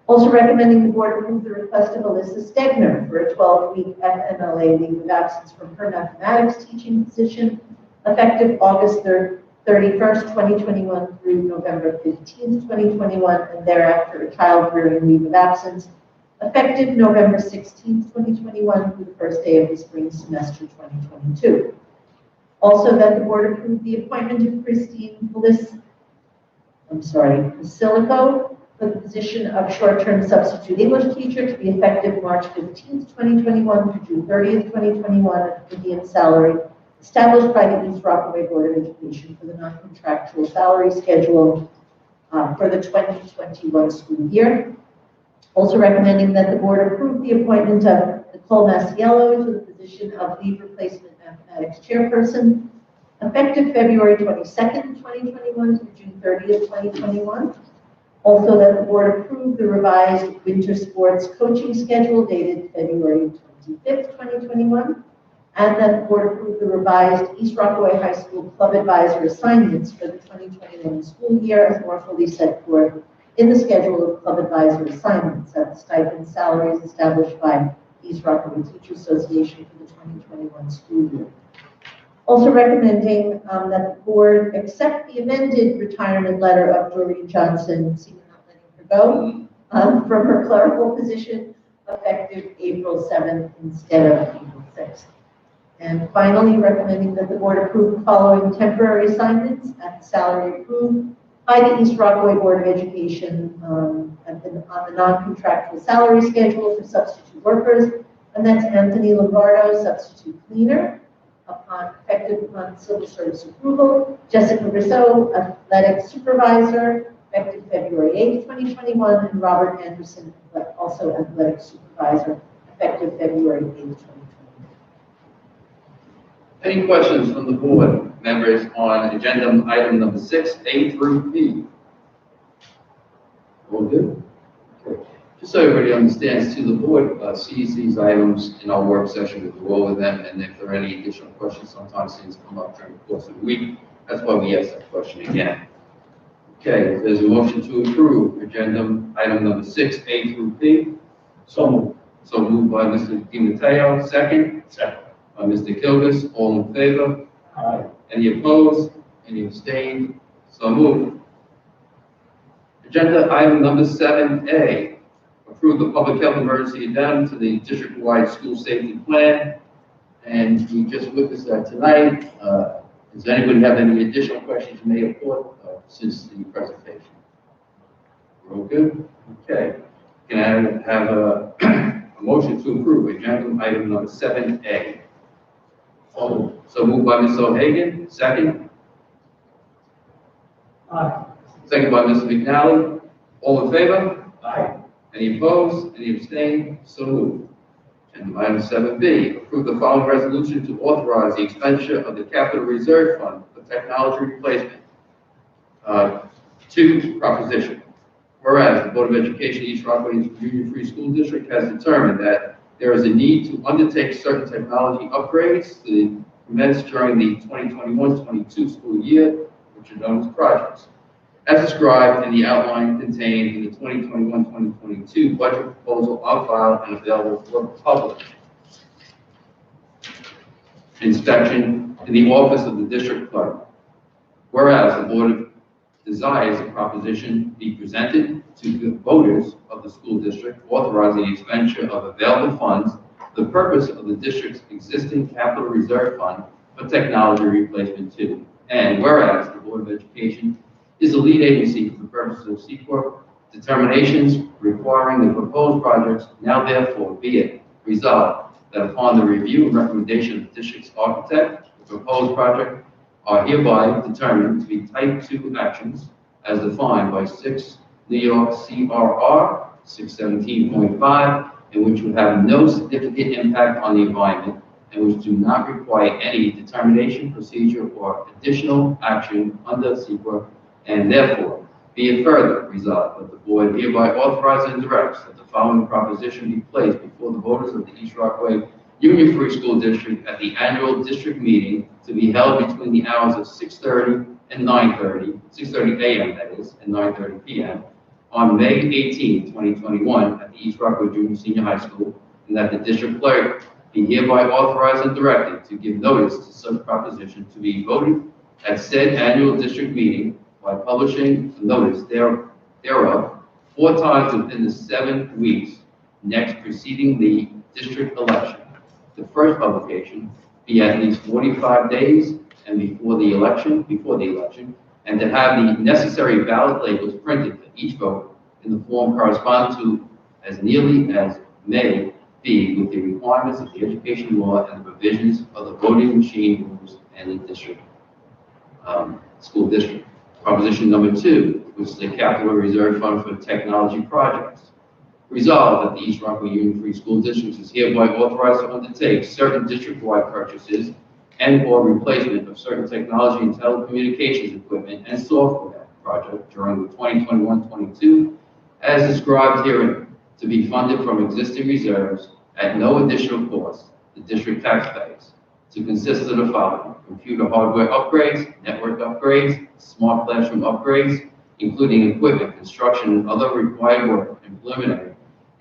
D: Also recommending the board approve the request of Alyssa Stegner for a 12-week FMLA leave of absence from her mathematics teaching position effective August 31st, 2021 through November 15th, 2021, and thereafter a child rearing leave of absence effective November 16th, 2021 through the first day of the spring semester 2022. Also that the board approve the appointment of Christine Basilico for the position of short-term substitute English teacher to be effective March 15th, 2021 through June 30th, 2021 at a per diem salary established by the East Rockaway Board of Education for the non-contractual salary schedule for the 2021 school year. Also recommending that the board approve the appointment of Nicole Masiello to the position of lead replacement mathematics chairperson effective February 22nd, 2021 through June 30th, 2021. Also that the board approve the revised winter sports coaching schedule dated February 25th, 2021, and that the board approve the revised East Rockaway High School Club Advisor assignments for the 2021 school year as more fully set forth in the schedule of Club Advisor assignments at the stipend salaries established by East Rockaway Teachers Association for the 2021 school year. Also recommending that the board accept the amended retirement letter of Doreen Johnson, seeing not letting her go, from her clerical position effective April 7th instead of April 6th. And finally, recommending that the board approve the following temporary assignments at the salary approved by the East Rockaway Board of Education on the non-contractual salary schedule for substitute workers, and that's Anthony Lombardo, substitute cleaner, effective upon civil service approval. Jessica Rizzo, athletic supervisor, effective February 8th, 2021, and Robert Anderson, also athletic supervisor, effective February 8th, 2021.
A: Any questions from the board members on agenda item number 6, A through P? All good? Okay. Just so everybody understands, too, the board sees these items in our work session, we go over them, and if there are any additional questions, sometimes things come up during the course of the week. That's why we ask that question again. Okay, there's a motion to approve agenda item number 6, A through P.
B: So moved.
A: So moved by Mr. DiMatteo, second.
B: Second.
A: By Mr. Kilgus, all in favor?
B: Aye.
A: Any opposed? Any abstained? So moved. Agenda item number 7A, approve the public health emergency addendum to the district-wide school safety plan. And we just witnessed that tonight. Does anybody have any additional questions you may have thought since the presentation? We're all good? Okay. Can I have a motion to approve agenda item number 7A? So moved by Ms. O'Hagan, second.
B: Aye.
A: Second by Mr. McNally. All in favor?
B: Aye.
A: Any opposed? Any abstained? So moved. And item 7B, approve the following resolution to authorize the expenditure of the capital reserve fund for technology replacement. To proposition. Whereas the Board of Education East Rockaway Union Free School District has determined that there is a need to undertake certain technology upgrades to commence during the 2021-22 school year, which are known as projects, as described in the outline contained in the 2021-2022 budget proposal on file and available for public inspection in the office of the district clerk. Whereas the board desires a proposition be presented to the voters of the school district authorizing the expenditure of available funds for the purpose of the district's existing capital reserve fund for technology replacement too. And whereas the Board of Education is the lead agency for the purposes of CCORP determinations requiring the proposed projects, now therefore be it resolved that upon the review and recommendation of the district's architect, the proposed project are hereby determined to be type 2 actions as defined by 6 New York CRR 617.5, and which would have no significant impact on the environment and which do not require any determination, procedure, or additional action under CEQA, and therefore be it further resolved that the board hereby authorizes and directs that the following proposition be placed before the voters of the East Rockaway Union Free School District at the annual district meeting to be held between the hours of 6:30 and 9:30, 6:30 a.m. that is, and 9:30 p.m. on May 18, 2021 at the East Rockaway Junior Senior High School, and that the district clerk be hereby authorized and directed to give notice to such proposition to be voted at said annual district meeting by publishing a notice thereof 4 times within the 7 weeks next preceding the district election. The first publication be at least 45 days and before the election, and to have the necessary ballot labels printed for each vote in the form corresponding to as nearly as may be with the requirements of the education law and the provisions of the voting machine rules and the district, school district. Proposition number 2, which is the capital reserve fund for technology projects. Resolved that the East Rockaway Union Free School District is hereby authorized to undertake certain district-wide purchases and/or replacement of certain technology and telecommunications equipment and software project during the 2021-22, as described herein, to be funded from existing reserves at no additional cost to district taxpayers, to consist of the following: computer hardware upgrades, network upgrades, smart classroom upgrades, including equipment, construction, and other required work and preliminary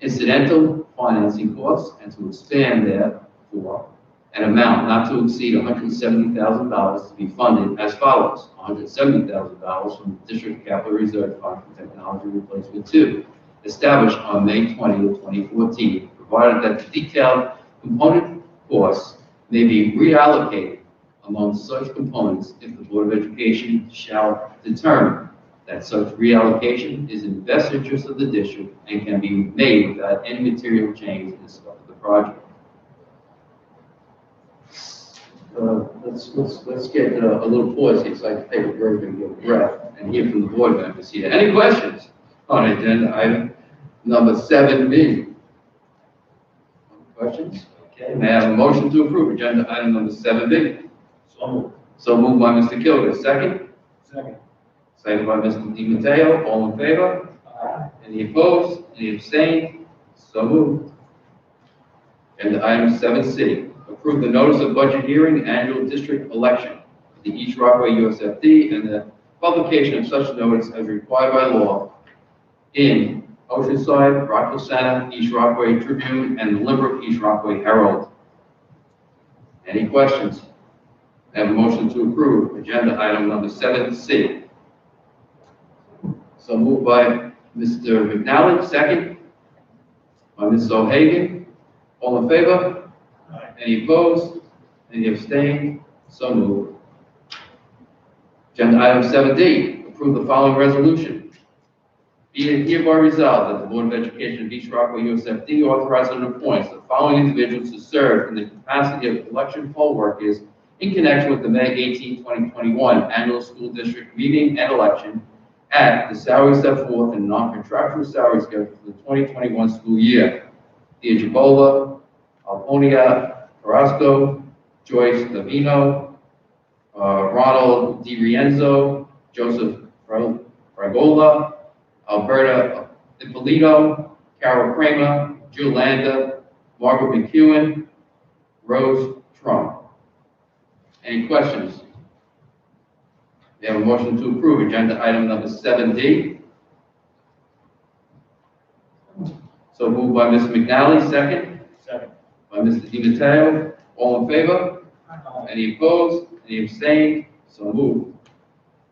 A: incidental financing costs, and to expand therefore an amount not to exceed $170,000 to be funded as follows: $170,000 from the District Capital Reserve Fund for Technology Replacement 2, established on May 20, 2014, provided that the detailed component costs may be reallocated among such components if the Board of Education shall determine that such reallocation is in the best interest of the district and can be made without any material change in the scope of the project. let's get a little pause here so I can take a break and get a breath and hear from the board members here. Any questions on agenda item number 7B? Questions? Okay, may I have a motion to approve agenda item number 7B? So moved by Mr. Kilgore, second?
B: Second.
A: Second by Mr. Di Matteo, all in favor? Any opposed? Any abstained? So moved. Agenda item 7C, approve the notice of budget hearing annual district election for the East Rockaway USFD and the publication of such notice as required by law in Oceanside, Rockville Center, East Rockaway Tribune, and the Limerick East Rockaway Herald. Any questions? I have a motion to approve agenda item number 7C. So moved by Mr. McNally, second. By Mrs. O'Hagan. All in favor? Any opposed? Any abstained? So moved. Agenda item 7D, approve the following resolution. Be it hereby resolved that the Board of Education of East Rockaway USFD authorizes and appoints the following individuals to serve in the capacity of election poll workers in connection with the May 18, 2021 annual school district meeting and election at the salary set forth in non-contractual salary schedule for the 2021 school year. Diagibola, Alponia, Carrasco, Joyce Lavino, Ronald DiRienzo, Joseph Fragola, Alberta Ippolito, Carol Kramer, Jill Landa, Margaret McEwen, Rose Trump. Any questions? We have a motion to approve agenda item number 7D. So moved by Mr. McNally, second.
B: Second.
A: By Mr. Di Matteo. All in favor? Any opposed? Any abstained? So moved.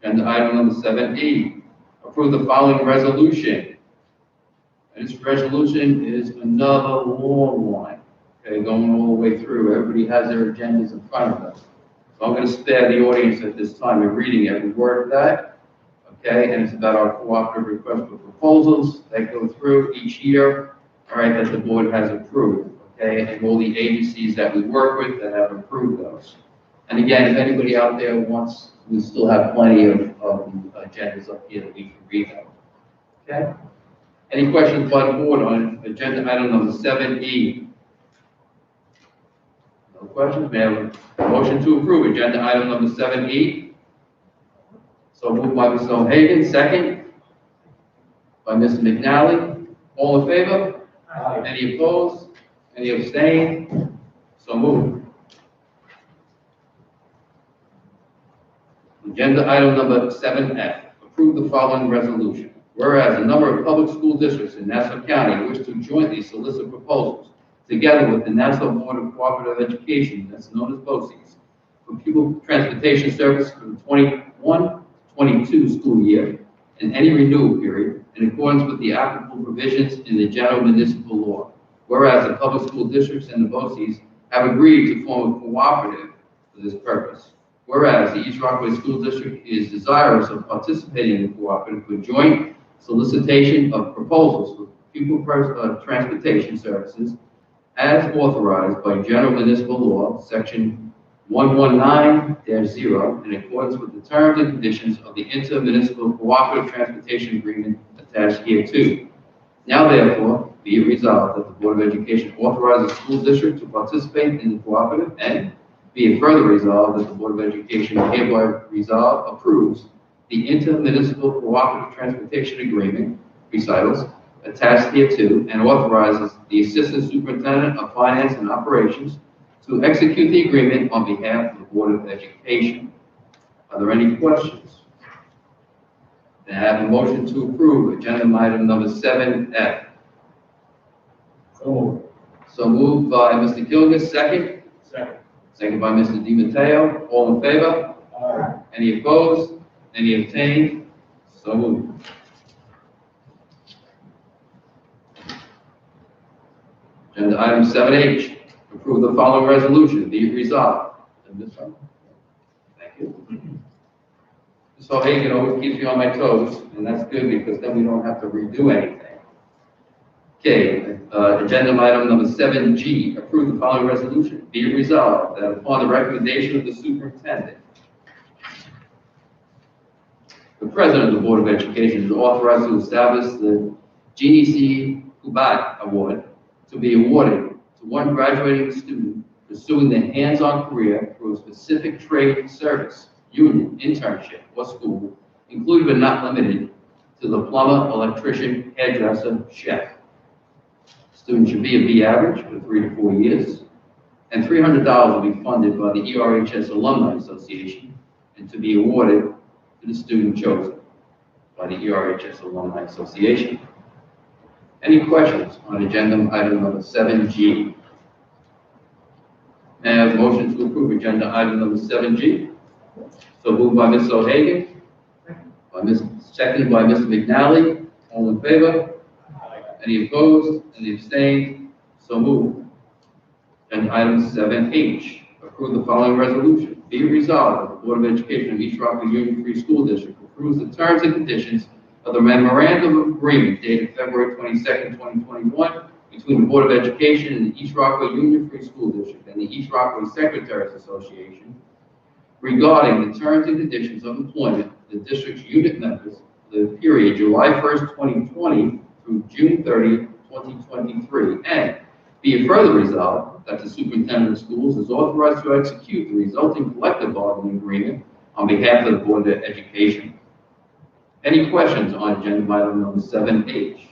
A: Agenda item number 7E. Approve the following resolution. And this resolution is another long one. Okay, going all the way through. Everybody has their agendas in front of them. So I'm going to spare the audience at this time in reading every word of that. Okay, and it's about our cooperative request for proposals that go through each year, all right, that the board has approved, okay, and all the agencies that we work with that have approved those. And again, if anybody out there wants, we still have plenty of agendas up here that we can read them. Okay? Any questions by the board on agenda item number 7E? No questions? May I have a motion to approve agenda item number 7E? So moved by Mr. O'Hagan, second. By Mr. McNally. All in favor? Any opposed? Any abstained? So moved. Agenda item number 7F, approve the following resolution. Whereas a number of public school districts in Nassau County wish to jointly solicit proposals together with the Nassau Board of Cooperative Education, that's known as BOCES, for pupil transportation service for the 21-22 school year and any renewal period in accordance with the applicable provisions in the general municipal law. Whereas the public school districts and the BOCES have agreed to form a cooperative for this purpose. Whereas the East Rockaway School District is desirous of participating in the cooperative for joint solicitation of proposals for pupil transportation services as authorized by General Municipal Law, Section 119-0, in accordance with the terms and conditions of the Intermunicipal Cooperative Transportation Agreement attached hereto. Now therefore, be it resolved that the Board of Education authorizes the school district to participate in the cooperative, and be it further resolved that the Board of Education hereby approves the Intermunicipal Cooperative Transportation Agreement recitals attached hereto and authorizes the Assistant Superintendent of Finance and Operations to execute the agreement on behalf of the Board of Education. Are there any questions? Then I have a motion to approve agenda item number 7F. So moved by Mr. Gilgis, second.
B: Second.
A: Second by Mr. Di Matteo. All in favor? Any opposed? Any abstained? So moved. Agenda item 7H, approve the following resolution. Be it resolved. Thank you. Ms. O'Hagan always keeps me on my toes, and that's good because then we don't have to redo anything. Okay, agenda item number 7G, approve the following resolution. Be it resolved that upon the recommendation of the superintendent, the president of the Board of Education is authorized to establish the GEC Kubat Award to be awarded to one graduating student pursuing the hands-on career through a specific trade, service, union, internship, or school, including but not limited to the plumber, electrician, hairdresser, chef. Student should be a B average for 3 to 4 years, and $300 will be funded by the ERHS Alumni Association and to be awarded to the student chosen by the ERHS Alumni Association. Any questions on agenda item number 7G? May I have a motion to approve agenda item number 7G? So moved by Ms. O'Hagan, seconded by Mr. McNally. All in favor? Any opposed? Any abstained? So moved. Agenda item 7H, approve the following resolution. Be it resolved that the Board of Education of East Rockland Union Free School District approves the terms and conditions of the memorandum of agreement dated February 22nd, 2021, between the Board of Education and the East Rockland Union Free School District and the East Rockland Secretaries Association regarding the terms and conditions of employment of the district's unit members for the period July 1st, 2020 through June 30, 2023, and be it further resolved that the superintendent of schools is authorized to execute the resulting collective bargaining agreement on behalf of the Board of Education. Any questions on agenda item number 7H?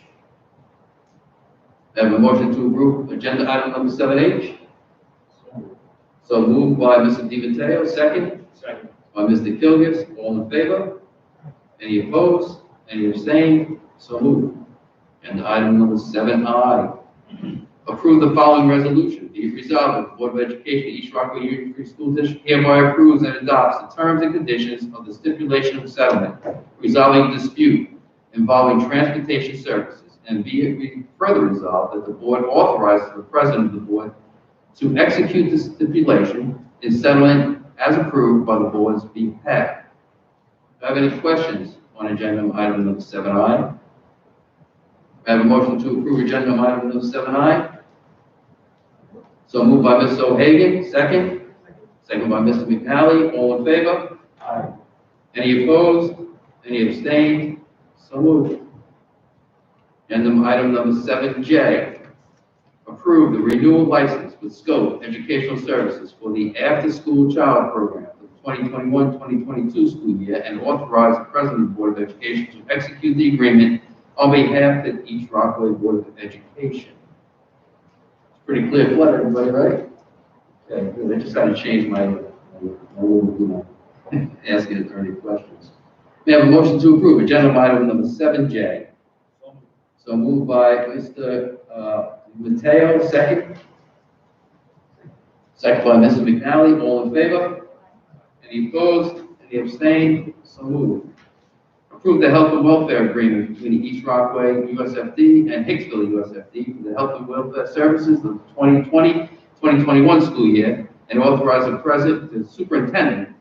A: I have a motion to approve agenda item number 7H. So moved by Mr. DiMatteo, second.
B: Second.
A: By Mr. Kilgus, all in favor? Any opposed? Any abstained? So moved. Agenda item number 7I. Approve the following resolution. Be it resolved that the Board of Education, East Rockland Union Free School District hereby approves and adopts the terms and conditions of the stipulation of settlement resolving dispute involving transportation services, and be it further resolved that the Board authorizes the President of the Board to execute the stipulation in settlement as approved by the Board's behalf. Do I have any questions on agenda item number 7I? I have a motion to approve agenda item number 7I. So moved by Ms. O'Hagan, second. Second by Mr. McNally, all in favor? Aye. Any opposed? Any abstained? So moved. Agenda item number 7J. Approve the renewal license with Scope Educational Services for the after-school child program for the 2021-2022 school year and authorize the President of the Board of Education to execute the agreement on behalf of the East Rockaway Board of Education. It's pretty clear cut, everybody, right? Okay, good. I just had to change my asking if there are any questions. We have a motion to approve agenda item number 7J. So moved by Mr. Mateo, second. Second by Mrs. McNally, all in favor? Any opposed? Any abstained? So moved. Approve the health and welfare agreement between the East Rockaway USFD and Hicksville USFD for the health and welfare services of the 2020-2021 school year, and authorize the president, the superintendent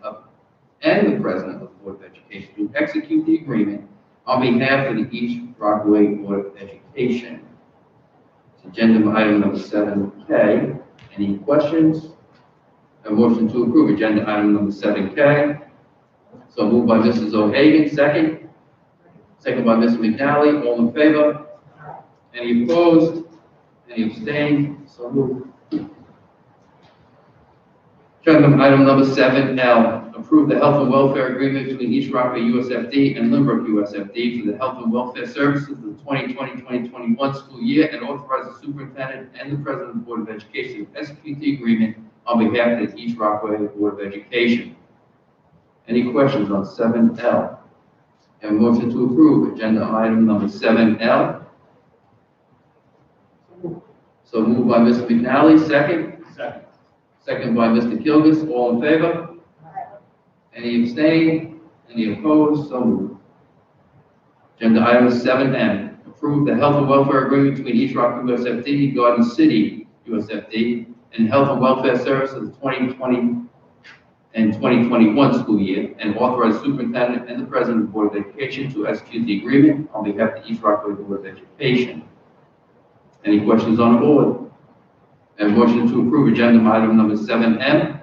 A: and the president of the Board of Education to execute the agreement on behalf of the East Rockaway Board of Education. Agenda item number 7K. Any questions? A motion to approve agenda item number 7K. So moved by Mrs. O'Hagan, second. Second by Mr. McNally, all in favor? Any opposed? Any abstained? So moved. Agenda item number 7L. Approve the health and welfare agreement between East Rockaway USFD and Lynbrook USFD for the health and welfare services of the 2020-2021 school year, and authorize the superintendent and the president of the Board of Education to execute the agreement on behalf of the East Rockaway Board of Education. Any questions on 7L? Have a motion to approve agenda item number 7L. So moved by Mr. McNally, second.
B: Second.
A: Second by Mr. Kilgus, all in favor? Any abstained? Any opposed? So moved. Agenda item 7M. Approve the health and welfare agreement between East Rockland USFD, Garden City USFD, and Health and Welfare Service of the 2020 and 2021 school year, and authorize the superintendent and the president of the Board of Education to execute the agreement on behalf of the East Rockland Board of Education. Any questions on the board? And motion to approve agenda item number 7M.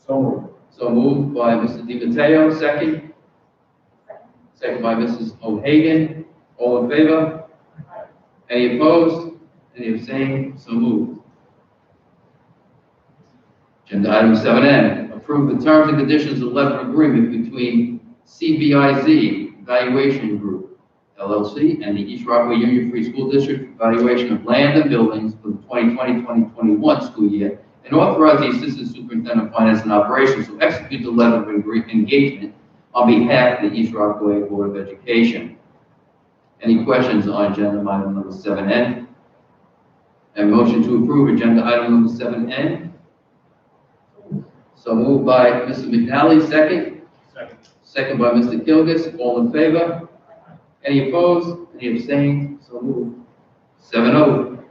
B: So moved.
A: So moved by Mr. DiMatteo, second. Second by Mrs. O'Hagan. All in favor? Any opposed? Any abstaining? So moved. Agenda item 7N, approve the terms and conditions of letter of agreement between CBIZ Evaluation Group, LLC, and the East Rockaway Union Free School District evaluation of land and buildings for the 2020-2021 school year, and authorize the Assistant Superintendent of Finance and Operations to execute the letter of engagement on behalf of the East Rockaway Board of Education. Any questions on agenda item number 7N? And motion to approve agenda item number 7N. So moved by Mr. McNally, second.
B: Second.
A: Second by Mr. Kilgus. All in favor? Any opposed? Any abstained? So moved. 7O,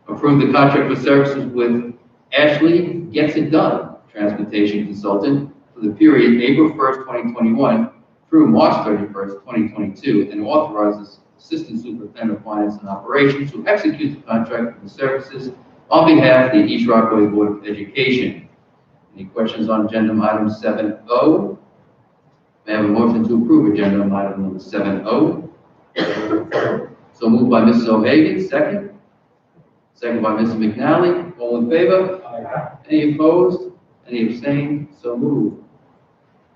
A: approve the contract for services with Ashley Gets It Done, Transportation Consultant, for the period April 1st, 2021 through March 31st, 2022, and authorizes Assistant Superintendent of Finance and Operations to execute the contract for the services on behalf of the East Rockaway Board of Education. Any questions on agenda item 7O? May I have a motion to approve agenda item number 7O? So moved by Mrs. O'Hagan, second. Second by Mr. McNally. All in favor?
B: Aye.
A: Any opposed? Any abstained? So moved.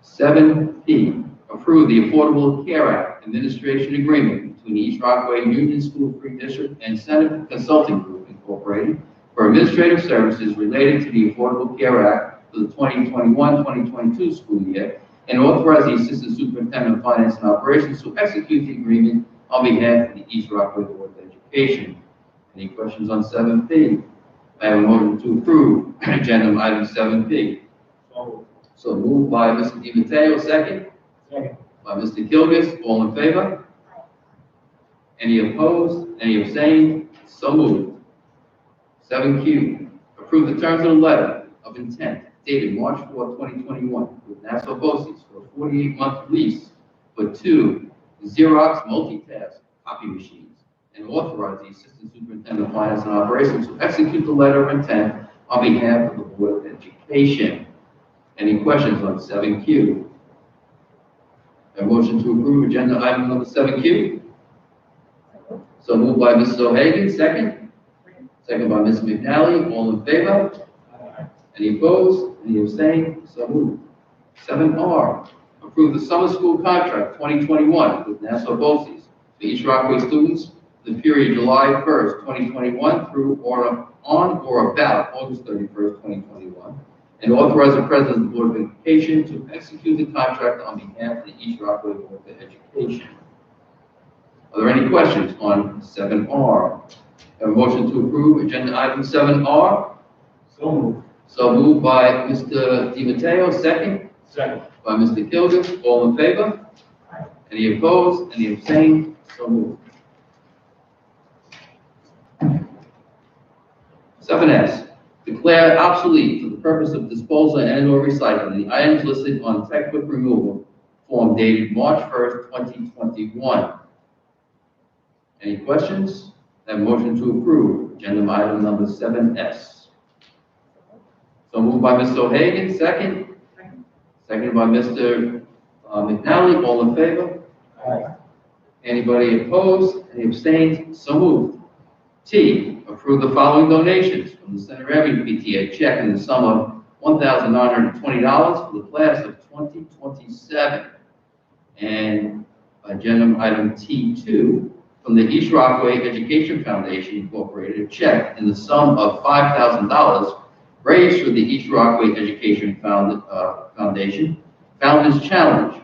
A: 7P, approve the Affordable Care Act Administration Agreement between the East Rockaway Union School Free District and Senate Consulting Group Incorporated for administrative services related to the Affordable Care Act for the 2021-2022 school year, and authorize the Assistant Superintendent of Finance and Operations to execute the agreement on behalf of the East Rockaway Board of Education. Any questions on 7P? I have a motion to approve agenda item 7P. So moved by Mr. DiMatteo, second.
B: Second.
A: By Mr. Kilgus. All in favor? Any opposed? Any abstained? So moved. 7Q, approve the terms of the letter of intent dated March 4, 2021 with Nassau BOCES for a 48-month lease for 2 Xerox multitask copy machines, and authorize the Assistant Superintendent of Finance and Operations to execute the letter of intent on behalf of the Board of Education. Any questions on 7Q? A motion to approve agenda item number 7Q? So moved by Mrs. O'Hagan, second. Second by Ms. McNally. All in favor? Any opposed? Any abstained? So moved. 7R, approve the summer school contract 2021 with Nassau BOCES for East Rockaway students for the period July 1st, 2021 through or on or about August 31st, 2021, and authorize the President of the Board of Education to execute the contract on behalf of the East Rockaway Board of Education. Are there any questions on 7R? Have a motion to approve agenda item 7R?
B: So moved.
A: So moved by Mr. DiMatteo, second.
B: Second.
A: By Mr. Kilgus. All in favor? Any opposed? Any abstained? So moved. 7S, declare obsolete for the purpose of disposal and/or recycling the items listed on textbook removal form dated March 1st, 2021. Any questions? Have a motion to approve agenda item number 7S. So moved by Mr. O'Hagan, second. Second by Mr. McNally. All in favor?
B: Aye.
A: Anybody opposed? Any abstained? So moved. T, approve the following donations from the Center Avenue PTA check in the sum of $1,920 for the class of 2027. And agenda item T2, from the East Rockaway Education Foundation Incorporated, a check in the sum of $5,000 raised for the East Rockaway Education Foundation Founders Challenge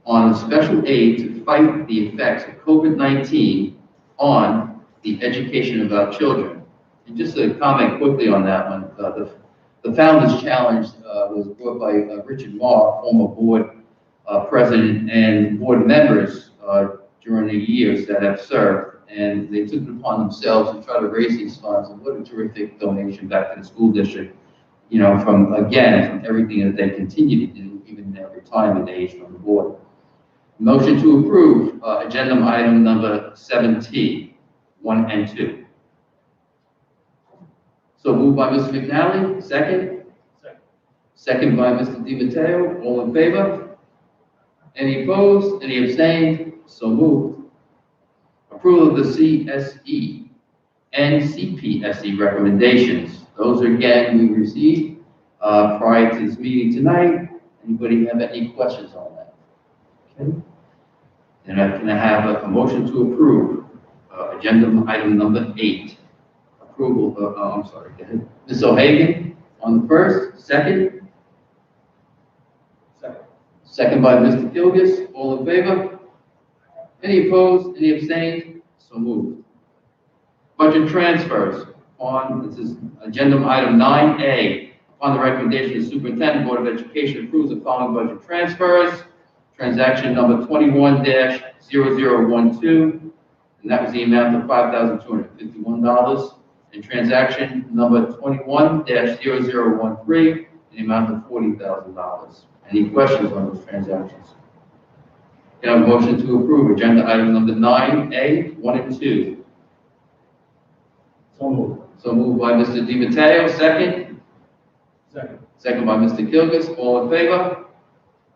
A: on special aid to fight the effects of COVID-19 on the education of our children. And just to comment quickly on that one, the Founders Challenge was brought by Richard Marr, former board president, and board members during the years that have served. And they took it upon themselves to try to raise these funds. And what a terrific donation back to the school district, you know, from everything that they continue to do, even in their retirement age from the board. Motion to approve agenda item number 7T. 1 and 2. So moved by Mr. McNally, second? Second by Mr. DiMatteo, all in favor? Any opposed, any abstained? So moved. Approval of the CSE and CPSE recommendations. Those are again we received prior to this meeting tonight. Anybody have any questions on that? Okay. And can I have a motion to approve agenda item number 8? Approval of, I'm sorry, go ahead. Ms. O'Hagan on the first, second? Second by Mr. Gilgis, all in favor? Any opposed, any abstained? So moved. Budget transfers this is agenda item 9A. Upon the recommendation of the Superintendent, Board of Education approves the following budget transfers. Transaction number 21-0012, and that was the amount of $5,251. And transaction number 21-0013, the amount of $40,000. Any questions on those transactions? Can I have a motion to approve agenda item number 9A, 1 and 2?
B: So moved.
A: So moved by Mr. DiMatteo, second?
B: Second.
A: Second by Mr. Gilgis, all in favor?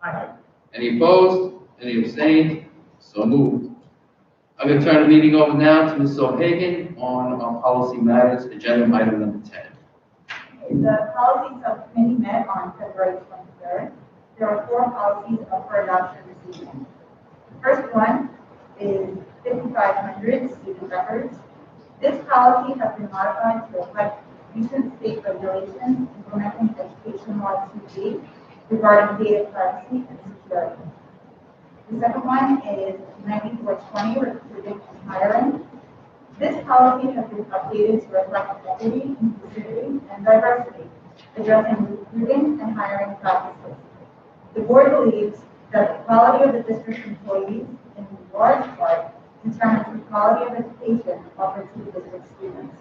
B: Aye.
A: Any opposed? Any abstained? So moved. I'm going to turn the meeting over now to Ms. O'Hagan on our policy matters, agenda item number 10.
E: The policy subcommittee met on February 23rd. There are 4 policies up for adoption this evening. The first one is 5500 student records. This policy has been modified to reflect recent state regulations implementing Education Law 2B regarding data privacy and security. The second one is 9420 recruiting and hiring. This policy has been updated to reflect equity, inclusivity, and diversity, addressing recruiting and hiring practices. The board believes that the quality of the district employees, in large part, determines the quality of education offered to the district students.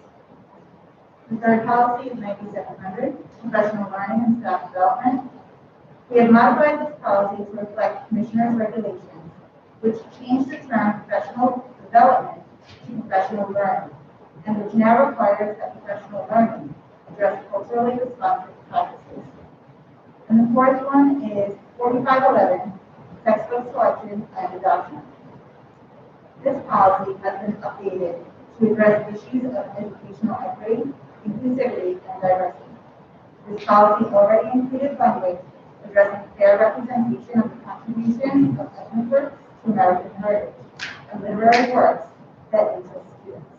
E: The third policy is 9700, professional learning and staff development. We have modified this policy to reflect Commissioner's regulations, which changed the term professional development to professional learning, and which now requires that professional learning address culturally responsive practices. And the fourth one is 4511, textbook selection and adoption. This policy has been updated to address issues of educational equity, inclusivity, and diversity. This policy already included language addressing fair representation of the contributions of ethnic groups to American heritage and literary works that interest students.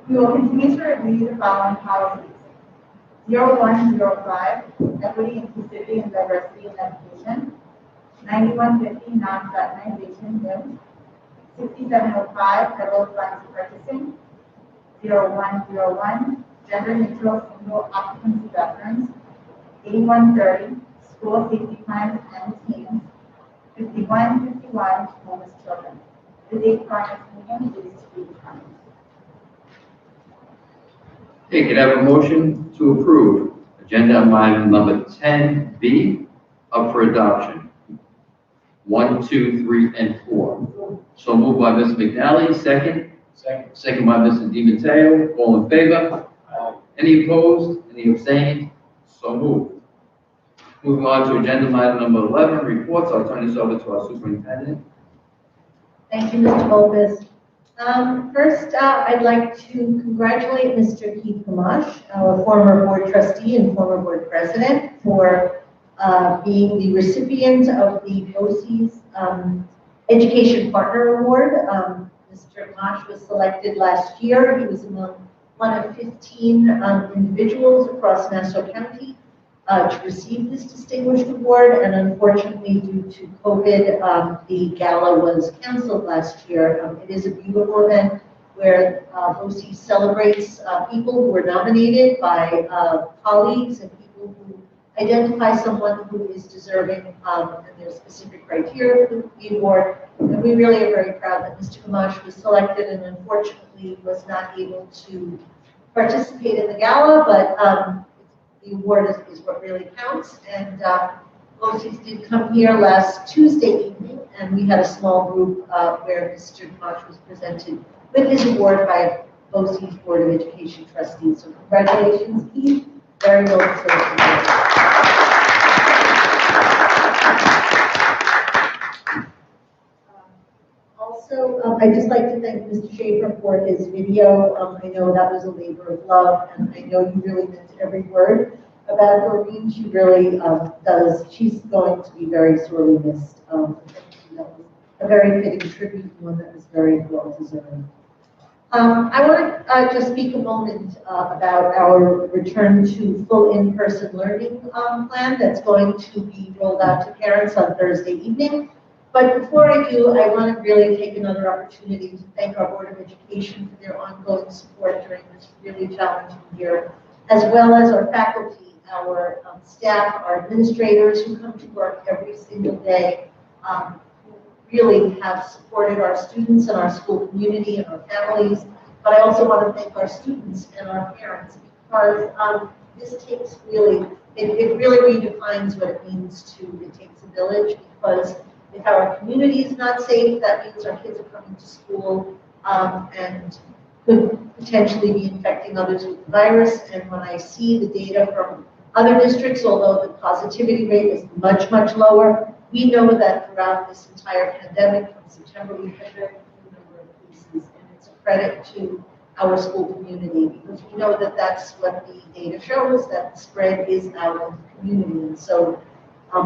E: We will continue to review the following policies. 0105, equity, inclusivity, and diversity in education. 9150, non-fraternization new. 6705, federal funds purchasing. 0101, gender neutral single occupancy bathrooms. 8130, school safety plans and teams. 5151, homeless children. The date for our next meeting is to be determined.
A: Okay, can I have a motion to approve agenda item number 10B up for adoption? 1, 2, 3, and 4. So moved by Mr. McNally, second?
B: Second.
A: Second by Mr. DiMatteo, all in favor? Any opposed? Any abstained? So moved. Moving on to agenda item number 11, reports. I'll turn this over to our superintendent.
D: Thank you, Mr. Volpez. First, I'd like to congratulate Mr. Keith Gamache, our former board trustee and former board president, for being the recipient of the BOCE's Education Partner Award. Mr. Gamache was selected last year. He was among one of 15 individuals across Nassau County to receive this distinguished award, and unfortunately, due to COVID, the gala was canceled last year. It is a beautiful event where BOCE celebrates people who were nominated by colleagues and people who identify someone who is deserving, and there's specific criteria for the award. And we really are very proud that Mr. Gamache was selected and unfortunately was not able to participate in the gala, but the award is what really counts. And BOCE's did come here last Tuesday evening and we had a small group where Mr. March was presented with his award by BOCE's Board of Education trustees. So congratulations, Keith. Very well deserved. Also, I'd just like to thank Mr. Schaefer for his video. I know that was a labor of love, and I know you really meant every word about Doreen. She really does. She's going to be very sorely missed. That was a very fitting tribute, one that was very well deserved. I want to just speak a moment about our return to full in-person learning plan that's going to be rolled out to parents on Thursday evening. But before I do, I want to really take another opportunity to thank our Board of Education for their ongoing support during this really challenging year, as well as our faculty, our staff, our administrators who come to work every single day, who really have supported our students and our school community and our families. But I also want to thank our students and our parents, because this takes really, it really redefines what it means it takes a village, because if our community is not safe, that means our kids are coming to school and could potentially be infecting others with the virus. And when I see the data from other districts, although the positivity rate is much, much lower, we know that throughout this entire pandemic, from September, we've had very few number of cases, and it's a credit to our school community, because we know that that's what the data shows, that the spread is out of the community. And so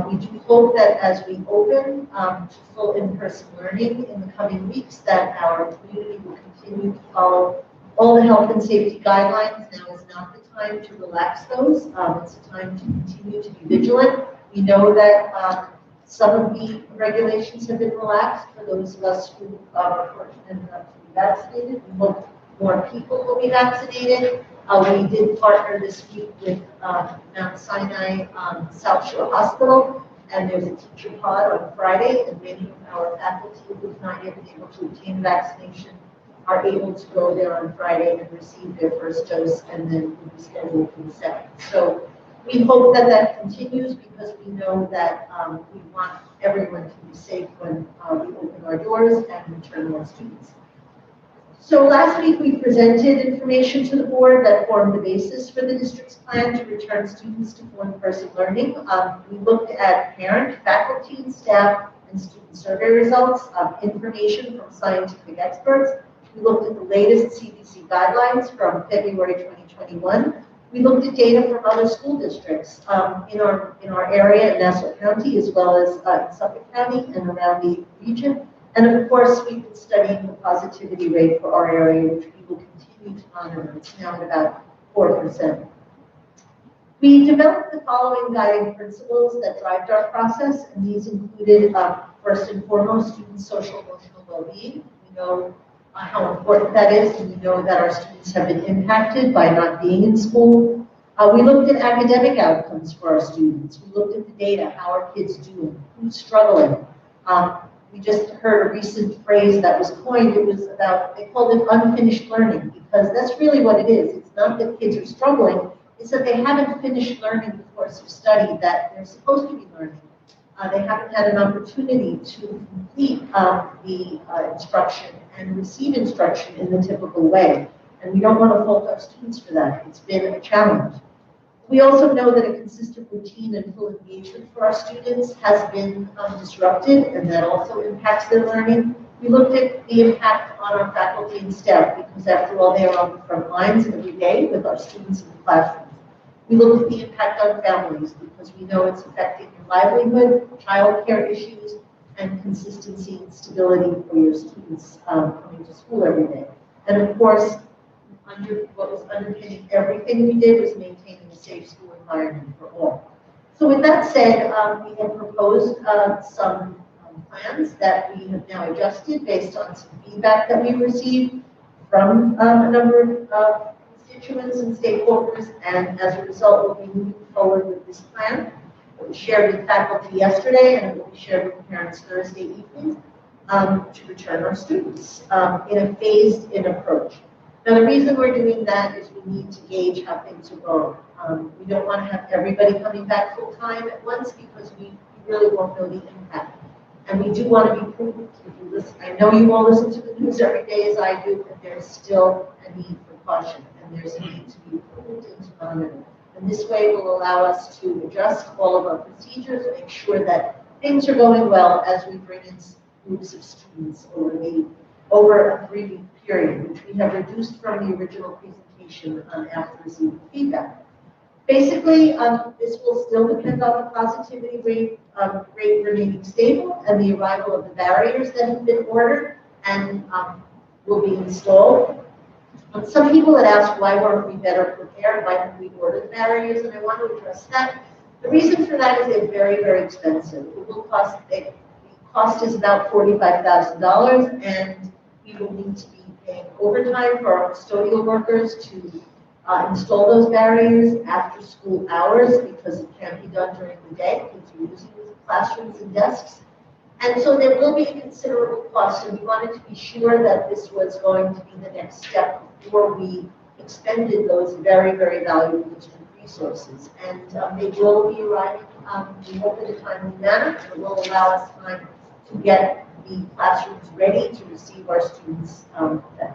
D: we do hope that as we open to full in-person learning in the coming weeks, that our community will continue to follow all the health and safety guidelines. Now is not the time to relax those. It's a time to continue to be vigilant. We know that some of the regulations have been relaxed for those of us who are fortunate enough to be vaccinated. We hope more people will be vaccinated. We did partner this week with Mount Sinai South Shore Hospital, and there's a teacher pod on Friday, and many of our faculty who have not yet been able to obtain vaccination are able to go there on Friday and receive their first dose, and then will be scheduled for the second. So we hope that that continues, because we know that we want everyone to be safe when we open our doors and return our students. So last week we presented information to the board that formed the basis for the district's plan to return students to full in-person learning. We looked at parent, faculty, and staff and student survey results, information from scientific experts. We looked at the latest CDC guidelines from February 2021. We looked at data from other school districts in our area in Nassau County, as well as in Suffolk County and around the region. And of course, we've been studying the positivity rate for our area, which we will continue to monitor. It's now at about 4%. We developed the following guiding principles that drive our process, and these included, first and foremost, student social emotional well-being. We know how important that is, and we know that our students have been impacted by not being in school. We looked at academic outcomes for our students. We looked at the data, how are kids doing, who's struggling. We just heard a recent phrase that was coined. It was about, they called it unfinished learning, because that's really what it is. It's not that kids are struggling, it's that they haven't finished learning the course of study that they're supposed to be learning. They haven't had an opportunity to complete the instruction and receive instruction in the typical way. And we don't want to fault our students for that. It's been a challenge. We also know that a consistent routine and full engagement for our students has been disrupted, and that also impacts their learning. We looked at the impact on our faculty and staff, because after all, they are on the front lines every day with our students in the classrooms. We looked at the impact on families, because we know it's affecting your livelihood, childcare issues, and consistency and stability for your students coming to school every day. And of course, what was underpinning everything we did was maintaining a safe school environment for all. So with that said, we have proposed some plans that we have now adjusted based on some feedback that we received from a number of constituents and stakeholders, and as a result, we'll be moving forward with this plan. It was shared with faculty yesterday, and it will be shared with parents Thursday evening to return our students in a phased-in approach. Now, the reason we're doing that is we need to gauge how things are going. We don't want to have everybody coming back full-time at once, because we really won't know the impact. And we do want to be prudent. If you listen, I know you all listen to the news every day as I do, and there's still a need for caution, and there's a need to be prudent and to monitor. And this way will allow us to adjust all of our procedures, make sure that things are going well as we bring in groups of students over a 3-week period, which we have reduced from the original presentation after receiving feedback. Basically, this will still depend on the positivity rate remaining stable and the arrival of the barriers that have been ordered and will be installed. Some people had asked why weren't we better prepared, why didn't we order the barriers, and I want to address that. The reason for that is they're very, very expensive. It will cost, the cost is about $45,000, and we will need to be paying overtime for our custodial workers to install those barriers after school hours because it can't be done during the day because you're using the classrooms and desks. And so there will be a considerable cost, and we wanted to be sure that this was going to be the next step before we expended those very, very valuable district resources. And they will be arriving, we hope in a timely manner. It will allow us time to get the classrooms ready to receive our students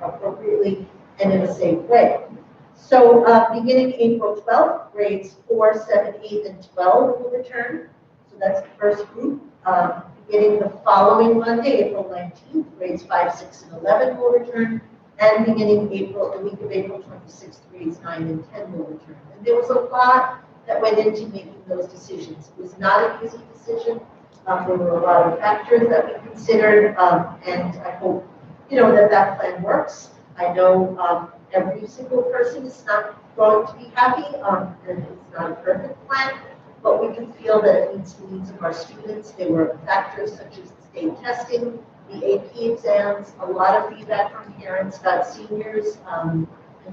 D: appropriately and in a safe way. So beginning April 12th, grades 4, 7, 8, and 12 will return. So that's the first group. Beginning the following Monday, April 19th, grades 5, 6, and 11 will return. And beginning the week of April 26th, grades 9 and 10 will return. And there was a lot that went into making those decisions. It was not an easy decision. There were a lot of factors that we considered, and I hope, that plan works. I know every single person is not going to be happy, and it's not a perfect plan, but we do feel that it meets the needs of our students. There were factors such as the state testing, the AP exams, a lot of feedback from parents about seniors, and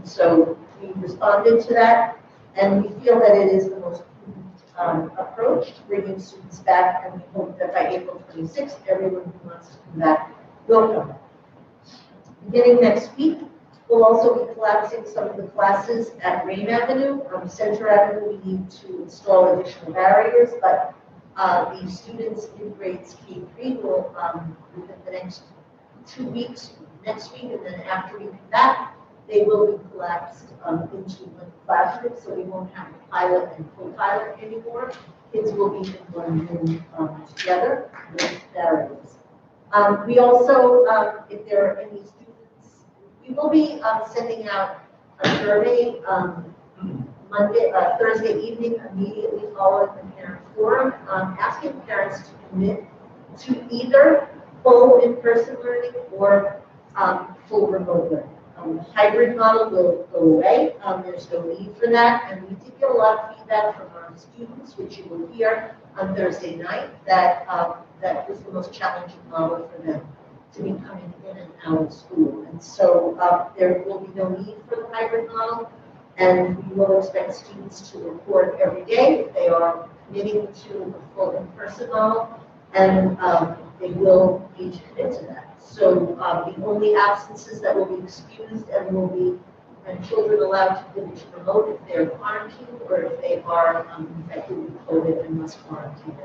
D: so we responded to that, and we feel that it is the most prudent approach to bringing students back, and we hope that by April 26th, everyone who wants to come back will come back. Beginning next week, we'll also be collapsing some of the classes at Rain Avenue. Center Avenue, we need to install additional barriers, but the students in grades K-3 will, within the next 2 weeks, next week, and then after we come back, they will be collapsed into one classroom, so we won't have a pilot and co-pilot anymore. Kids will be in one room together with barriers. We also, if there are any students, we will be sending out a survey Thursday evening immediately following the parent forum, asking parents to commit to either full in-person learning or full remote learning. The hybrid model will go away. There's no need for that, and we did get a lot of feedback from our students, which you will hear on Thursday night, that that was the most challenging model for them to be coming in and out of school. And so there will be no need for the hybrid model, and we will expect students to report every day if they are committing to a full in-person model, and they will need to commit to that. So the only absences that will be excused and will be children allowed to finish remote if they're quarantined or if they are infected with COVID and must quarantine.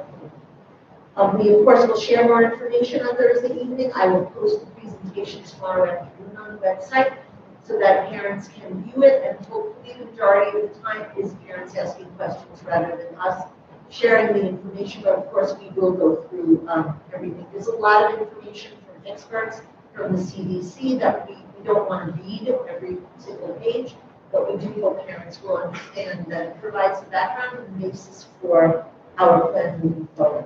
D: We, of course, will share more information on Thursday evening. I will post the presentation tomorrow afternoon on the website so that parents can view it, and hopefully the majority of the time is parents asking questions rather than us sharing the information. But of course, we will go through everything. There's a lot of information from experts from the CDC that we don't want to read every single page, but we do hope parents will understand that it provides the background and the basis for our plan moving forward.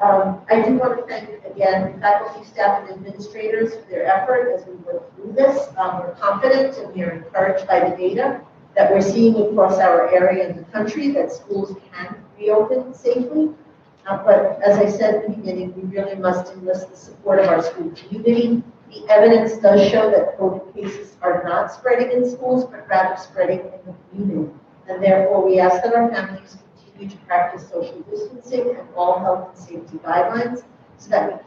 D: I do want to thank, again, faculty, staff, and administrators for their effort as we work through this. We're confident and we are encouraged by the data that we're seeing across our area in the country that schools can reopen safely. But as I said in the beginning, we really must enlist the support of our school community. The evidence does show that COVID cases are not spreading in schools, but rather spreading in the community. And therefore, we ask that our families continue to practice social distancing and all health and safety guidelines so that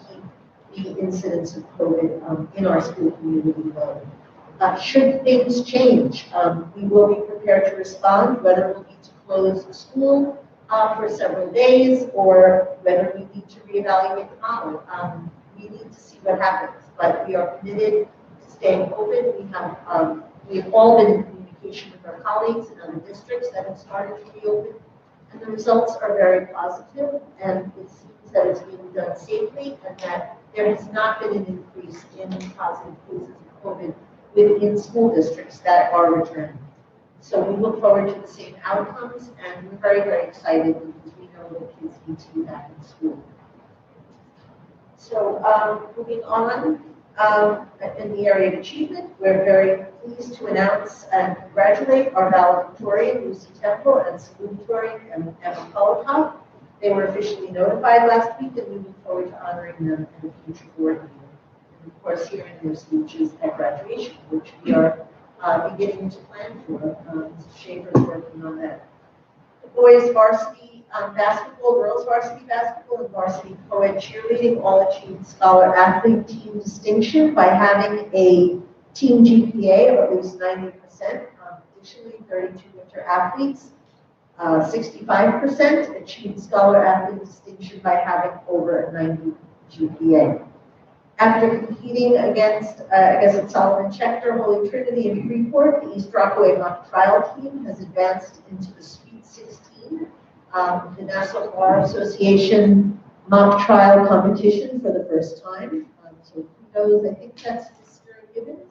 D: we keep the incidence of COVID in our school community low. Should things change, we will be prepared to respond, whether it will be to close the school for several days, or whether we need to reevaluate the model. We need to see what happens, but we are committed to staying open. We've all been in communication with our colleagues in other districts that have started to reopen, and the results are very positive, and it seems that it's being done safely, and that there has not been an increase in positive cases of COVID within school districts that are returning. So we look forward to the same outcomes, and we're very, very excited because we know that kids need to be back in school. So moving on, in the area of achievement, we're very pleased to announce and congratulate our valedictorian, Lucy Temple, and salutatorian, Emma Kolotov. They were officially notified last week, and we look forward to honoring them in a future board meeting. And of course, hearing their speeches at graduation, which we are beginning to plan for. Mrs. Schaefer is working on that. The boys varsity basketball, girls varsity basketball, and varsity co-ed cheerleading all achieved Scholar Athlete Team distinction by having a team GPA of at least 90%. Additionally, 32 winter athletes, 65% achieved Scholar Athlete distinction by having over a 90 GPA. After competing against, Solomon Schechter, Holy Trinity, and Freeport, the East Rockaway mock trial team has advanced into the Sweet 16, the National Bar Association mock trial competition for the first time. So kudos, I think that's Mr. Gibbons.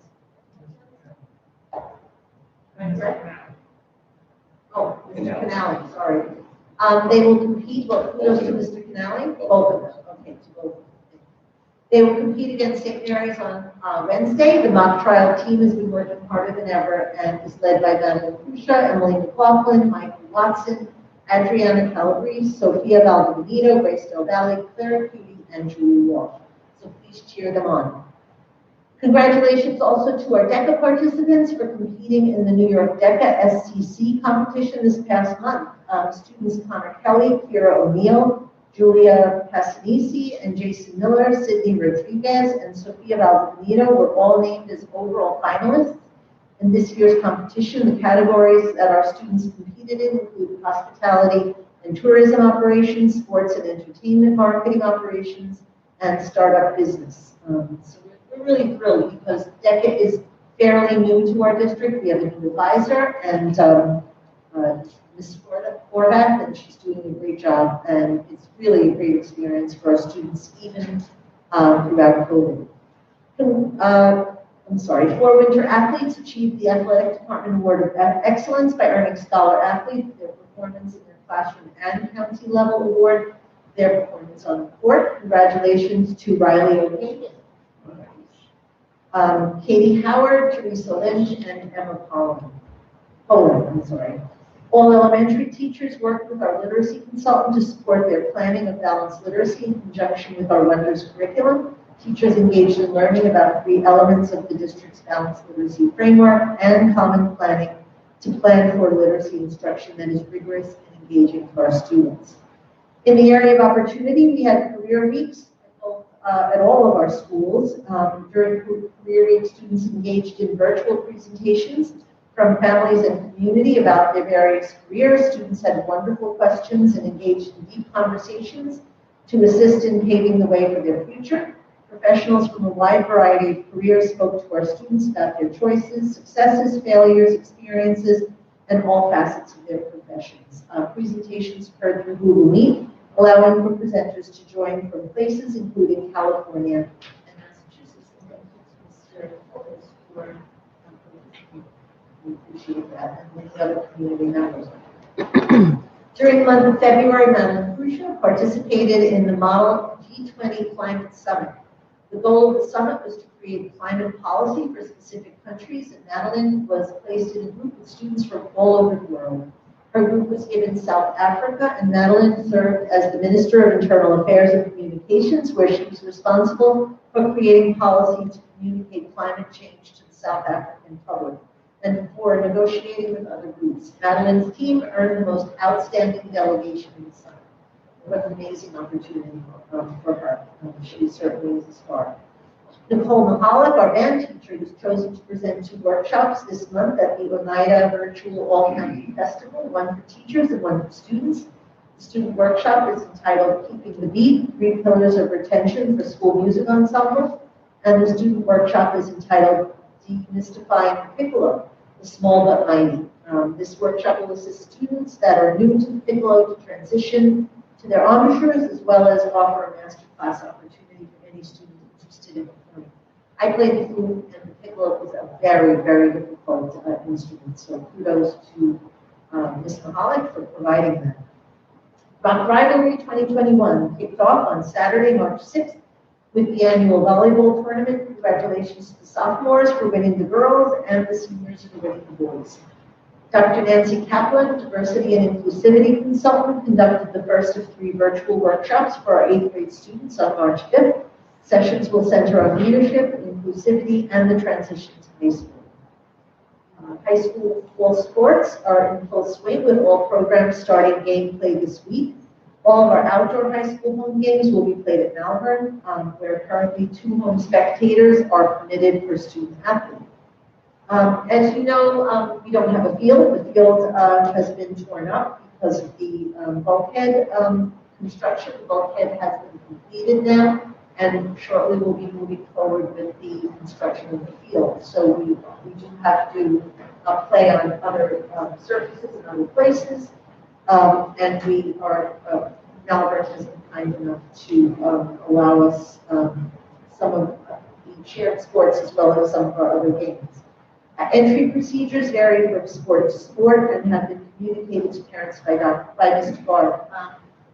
D: Oh, Mr. Canale, sorry. They will compete, well, kudos to Mr. Canale, both of them, okay, to both of them. They will compete against St. Mary's on Wednesday. The mock trial team has been working harder than ever and is led by Madeline Krusha, Emily McLaughlin, Michael Watson, Adriana Calabrese, Sophia Valdovinito, Grace Del Valle, Claire Cutie, and Julie Walsh. So please cheer them on. Congratulations also to our DECA participants for competing in the New York DECA SCC competition this past month. Students Connor Kelly, Kira O'Neill, Julia Casanisi, and Jason Miller, Sydney Rodriguez, and Sophia Valdovinito were all named as overall finalists in this year's competition. The categories that our students competed in include hospitality and tourism operations, sports and entertainment marketing operations, and startup business. So we're really thrilled because DECA is fairly new to our district. We have a new advisor, and Ms. Horvath, and she's doing a great job, and it's really a great experience for our students, even throughout COVID. Four winter athletes achieved the Athletic Department Award of Excellence by earning Scholar Athlete for their performance in their classroom and county level award, their performance on the court. Congratulations to Riley O'Hagan, Katie Howard, Teresa Lynch, and Emma Poland. All elementary teachers worked with our literacy consultant to support their planning of balanced literacy in conjunction with our Wonders curriculum. Teachers engaged in learning about 3 elements of the district's balanced literacy framework and common planning to plan for literacy instruction that is rigorous and engaging for our students. In the area of opportunity, we had career weeks at all of our schools. During career week, students engaged in virtual presentations from families and community about their various careers. Students had wonderful questions and engaged in deep conversations to assist in paving the way for their future. Professionals from a wide variety of careers spoke to our students about their choices, successes, failures, experiences, and all facets of their professions. Presentations occurred through Google Meet, allowing for presenters to join from places including California and Massachusetts. And thank you to Mr. Fultz for we appreciate that, and many other community members. During the month of February, Madeline Krusha participated in the Model G20 Climate Summit. The goal of the summit was to create climate policy for specific countries, and Madeline was placed in a group with students from all over the world. Her group was given South Africa, and Madeline served as the Minister of Internal Affairs and Communications, where she was responsible for creating policy to communicate climate change to the South African public and for negotiating with other groups. Madeline's team earned the most outstanding delegation in the summit. What an amazing opportunity for her. She certainly is a star. Nicole Mahalik, our band teacher, was chosen to present 2 workshops this month at the Oneida Virtual All-County Festival, one for teachers and one for students. The The student workshop is entitled Keeping the Beat, 3 Pillars of Retention for School Music Ensemble. And the student workshop is entitled Demystifying the Piccolo, the Small but Mighty. This workshop will assist students that are new to the piccolo to transition to their embouchures, as well as offer a masterclass opportunity for any student interested in performing. I play the flute, and the piccolo is a very, very difficult instrument, so kudos to Ms. Mahalik for providing that. Rock Rivalry 2021 kicked off on Saturday, March 6th, with the annual volleyball tournament. Congratulations to the sophomores for winning the girls and the seniors for winning the boys. Dr. Nancy Kaplan, Diversity and Inclusivity Consultant, conducted the first of 3 virtual workshops for our 8th grade students on March 5th. Sessions will center on leadership, inclusivity, and the transition to high school. High school fall sports are in full swing with all programs starting gameplay this week. All of our outdoor high school home games will be played at Malvern, where currently 2 home spectators are permitted per student athlete. As you know, we don't have a field. The field has been torn up because of the bulkhead construction. The bulkhead has been completed now, and shortly we'll be moving forward with the construction of the field. So we do have to play on other surfaces and other places, and we are, Malvern has been kind enough to allow us some of the shared sports as well as some of our other games. Entry procedures vary from sport to sport and have been communicated to parents by Mr. Barr.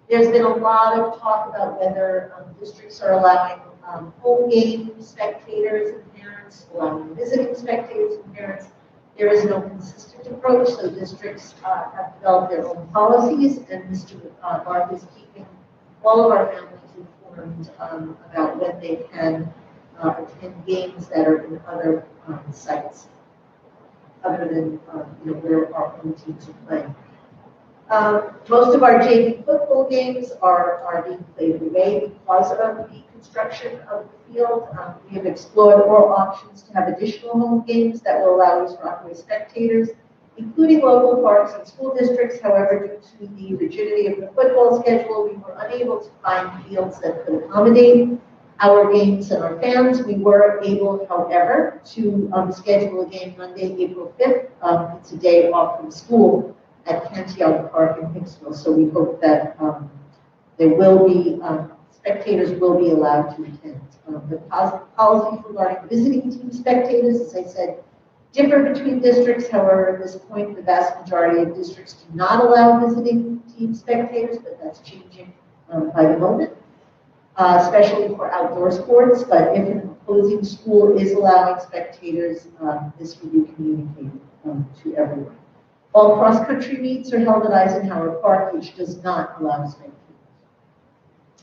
D: There's been a lot of talk about whether districts are allowing home game spectators and parents, allowing visiting spectators and parents. There is no consistent approach, so districts have developed their own policies, and Mr. Barr is keeping all of our families informed about when they can attend games that are in other sites, other than where our own teams are playing. Most of our JV football games are being played away because of the construction of the field. We have explored all options to have additional home games that will allow East Rockaway spectators, including local parks and school districts. However, due to the rigidity of the football schedule, we were unable to find fields that could accommodate our games and our fans. We were able, however, to schedule a game Monday, April 5th. It's a day off from school at Cantiago Park in Hicksville. So we hope that there will be, spectators will be allowed to attend. The policies regarding visiting team spectators, as I said, differ between districts. However, at this point, the vast majority of districts do not allow visiting team spectators, but that's changing by the moment. Especially for outdoor sports, but if an opposing school is allowing spectators, this will be communicated to everyone. All cross-country meets are held at Eisenhower Park, which does not allow spectators.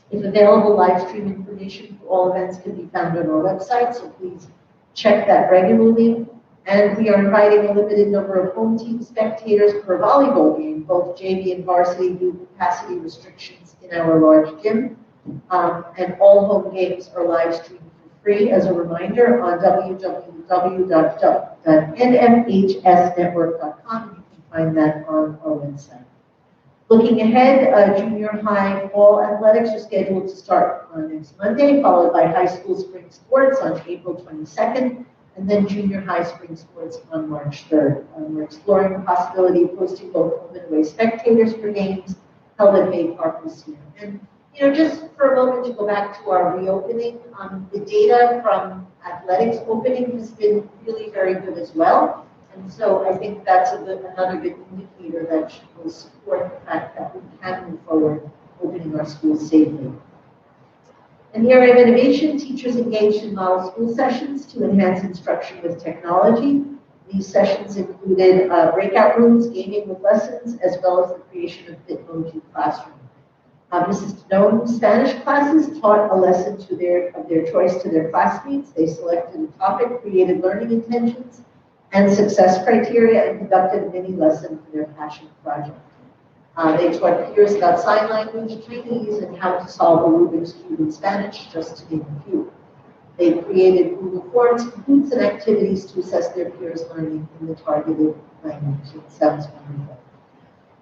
D: If available, live stream information for all events can be found on our website, so please check that regularly. And we are inviting a limited number of home team spectators per volleyball game, both JV and varsity due to capacity restrictions in our large gym. And all home games are live streamed for free. As a reminder, on www.nfhsnetwork.com, you can find that on our website. Looking ahead, junior high fall athletics are scheduled to start on next Monday, followed by high school spring sports on April 22nd, and then junior high spring sports on March 3rd. We're exploring the possibility of hosting both home and away spectators for games held at Bay Park this year. And just for a moment to go back to our reopening, the data from athletics opening has been really very good as well. And so I think that's another good indicator that will support the fact that we can move forward opening our schools safely. In the area of innovation, teachers engaged in model school sessions to enhance instruction with technology. These sessions included breakout rooms, gaming with lessons, as well as the creation of Bitmoji classroom. Mrs. Deno's Spanish classes taught a lesson of their choice to their classmates. They selected a topic, created learning intentions and success criteria, and conducted a mini lesson for their passion project. They taught peers about sign language, Chinese, and how to solve a Rubik's Cube in Spanish, just to name a few. They created Google Forms, Kahoots, and activities to assess their peers' learning in the targeted language. It sounds wonderful.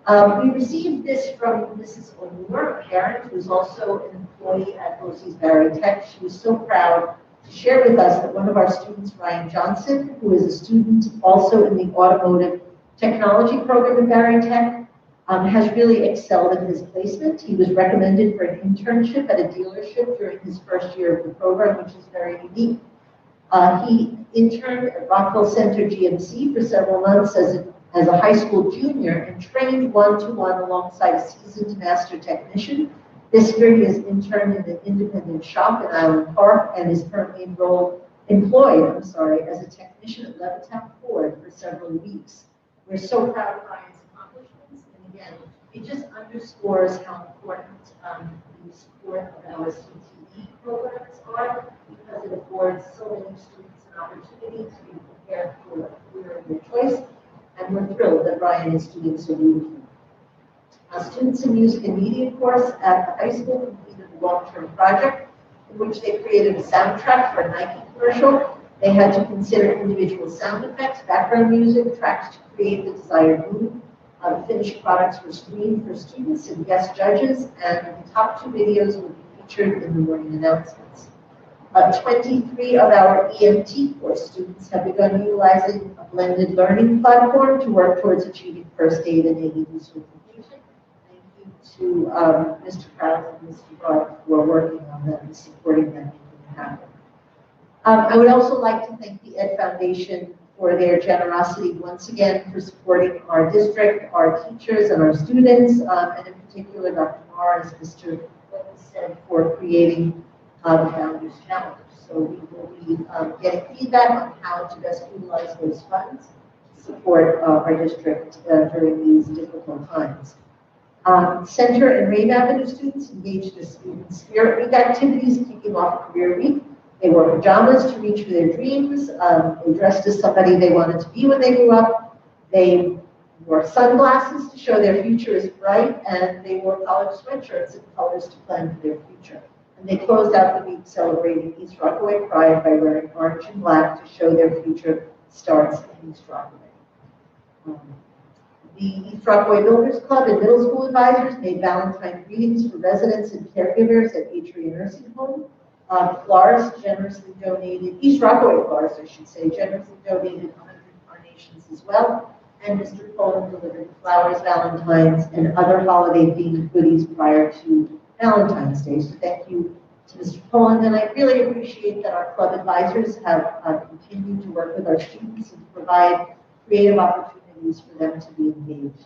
D: We received this from Mrs. O'Neill, a parent who's also an employee at BOCE's Barry Tech. She was so proud to share with us that one of our students, Ryan Johnson, who is a student also in the automotive technology program at Barry Tech, has really excelled in his placement. He was recommended for an internship at a dealership during his first year of the program, which is very unique. He interned at Rockville Center GMC for several months as a high school junior and trained one-to-one alongside a seasoned master technician. This year he is interned in an independent shop in Island Park and is currently employed as a technician at Levittown Ford for several weeks. We're so proud of Ryan's accomplishments, and again, it just underscores how important the support of our CTE programs are, because it affords so many students an opportunity to be prepared for a career of their choice, and we're thrilled that Ryan is doing so beautifully. Students in music and media course at the high school completed a long-term project in which they created a soundtrack for a Nike commercial. They had to consider individual sound effects, background music, tracks to create the desired mood. The finished products were screened for students and guest judges, and the top 2 videos will be featured in the morning announcements. 23 of our EMT course students have begun utilizing a blended learning platform to work towards achieving first aid and AED certification. Thank you to Mr. Krause and Mr. Broad who are working on that and supporting them making it happen. I would also like to thank the Ed Foundation for their generosity once again for supporting our district, our teachers, and our students, and in particular Dr. Marr, as Mr. Wilkins said, for creating the Founders Challenge. So we will be getting feedback on how to best utilize those funds to support our district during these difficult times. Center and Rave Avenue students engaged in Student Spirit Week activities, kicking off Career Week. They wore pajamas to reach for their dreams. They dressed as somebody they wanted to be when they grew up. They wore sunglasses to show their future is bright, and they wore collared sweatshirts in colors to plan for their future. And they closed out the week celebrating East Rockaway Pride by wearing orange and black to show their future starts in East Rockaway. The East Rockaway Builders Club and Middle School Advisors made Valentine greetings for residents and caregivers at Atria Nursing Home. Florists generously donated, East Rockaway florists, I should say, generously donated 100 carnations as well. And Mr. Poland delivered flowers, valentines, and other holiday-themed goodies prior to Valentine's Day. So thank you to Mr. Poland, and I really appreciate that our club advisors have continued to work with our students and to provide creative opportunities for them to be engaged.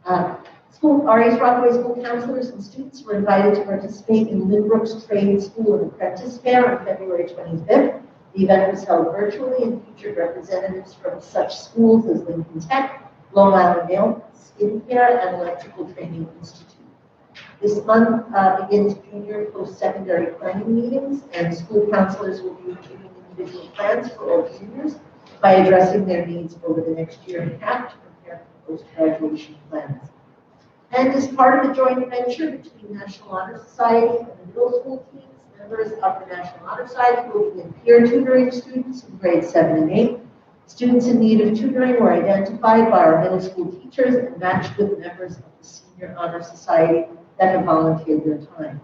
D: Our East Rockaway school counselors and students were invited to participate in Lynbrook's Trade School and Apprentice Fair on February 25th. The event was held virtually and featured representatives from such schools as Lincoln Tech, Long Island Nail, Skin Care, and Electrical Training Institute. This month begins junior post-secondary planning meetings, and school counselors will be reviewing individual plans for all juniors by addressing their needs over the next year and a half to prepare for post-graduation plans. And as part of the joint venture between National Honor Society and the middle school teams, members of the National Honor Society will begin peer tutoring students in grades 7 and 8. Students in need of tutoring were identified by our middle school teachers and matched with members of the Senior Honor Society that have volunteered their time.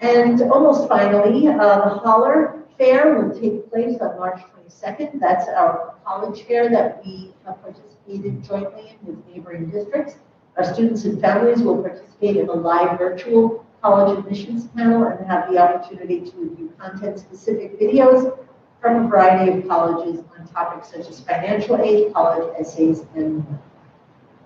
D: And almost finally, the Holler Fair will take place on March 22nd. That's our college fair that we have participated jointly in with neighboring districts. Our students and families will participate in a live virtual college admissions panel and have the opportunity to review content-specific videos from a variety of colleges on topics such as financial aid, college essays, and more.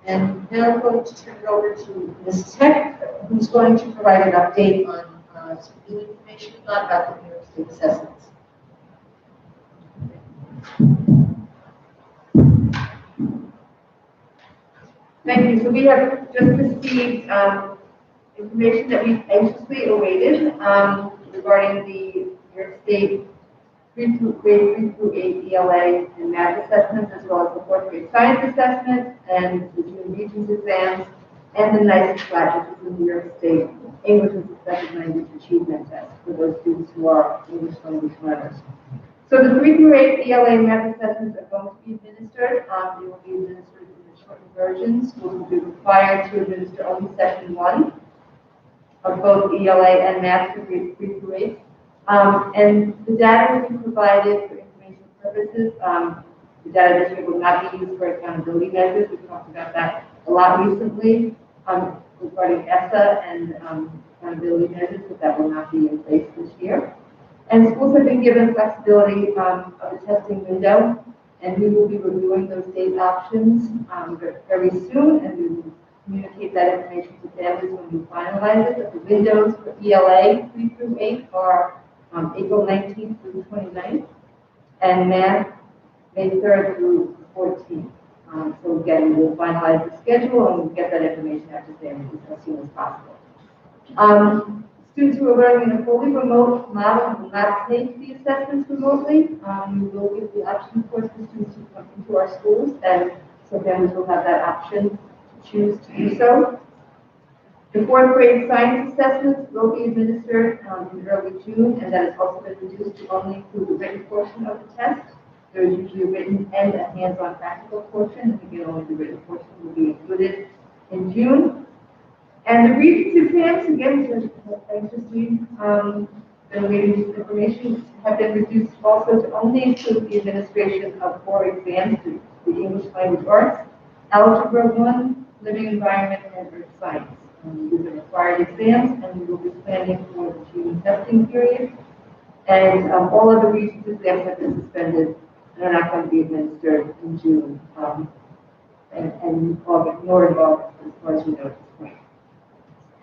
D: And now I'm going to turn it over to Mrs. Heck, who's going to provide an update on some new information about the New York State assessments.
E: Thank you. So we have just received information that we've anxiously awaited regarding the New York State grade 3 through 8 ELA and math assessments, as well as the 4th grade science assessment and the June Regents exams, and the NICE flat, which is the New York State English as a Second Language Achievement Test for those students who are English language learners. So the 3 through 8 ELA math assessments are going to be administered. They will be administered in the
D: shortened versions. We will be required to administer only session 1 of both ELA and math for 3 through 8. And the data will be provided for information purposes. The data district will not be used for accountability measures. We've talked about that a lot recently regarding ESSA and accountability measures, but that will not be in place this year. And schools have been given flexibility of the testing window, and we will be reviewing those date options very soon, and we will communicate that information to families when we finalize it. But the windows for ELA 3 through 8 are April 19th through 29th, and math May 3rd through 14th. So again, we'll finalize the schedule and we'll get that information out to families as soon as possible. Students who are learning in a fully remote model will not take the assessments remotely. We will give the option, of course, for students who come into our schools, and so families will have that option to choose to do so. The 4th grade science assessments will be administered in early June, and that has also been reduced to only include the written portion of the test. There is usually a written and a hands-on practical portion, and again, only the written portion will be included in June. And the Regents exams, again, anxiously been waiting for information, have been reduced also to only include the administration of 4 exams, the English language arts, Algebra 1, living environment, and earth science. These are required exams, and we will be planning for the June testing period. And all other Regents exams have been suspended and are not going to be administered in June and August, nor in August, as far as we know at this point.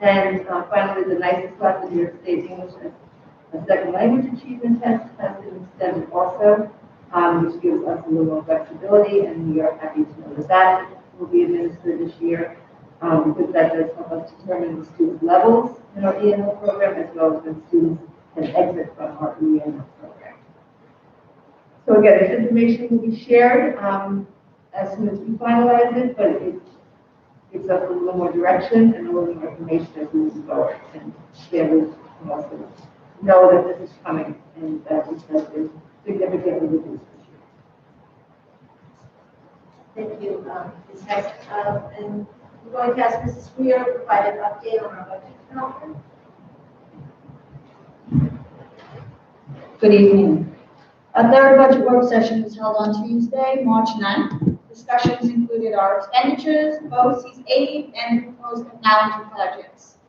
D: And finally, the nicest class, the New York State English as a second language achievement test has been extended also, which gives us a little more flexibility, and we are happy to know that that will be administered this year, because that does help us determine the student levels in our ENL program, as well as when students can exit from our ENL program. So again, this information will be shared as soon as we finalize it, but it gives us a little more direction and a little more information as we move forward. And families can also know that this is coming and that this has been significantly reduced this year. Thank you, Ms. Heck. And we're going to ask Mrs. Weir to provide an update on our budget development.
G: Good evening. Our 3rd budget work session was held on Tuesday, March 9th. Discussions included our expenditures, BOCES aid, and proposed technology projects.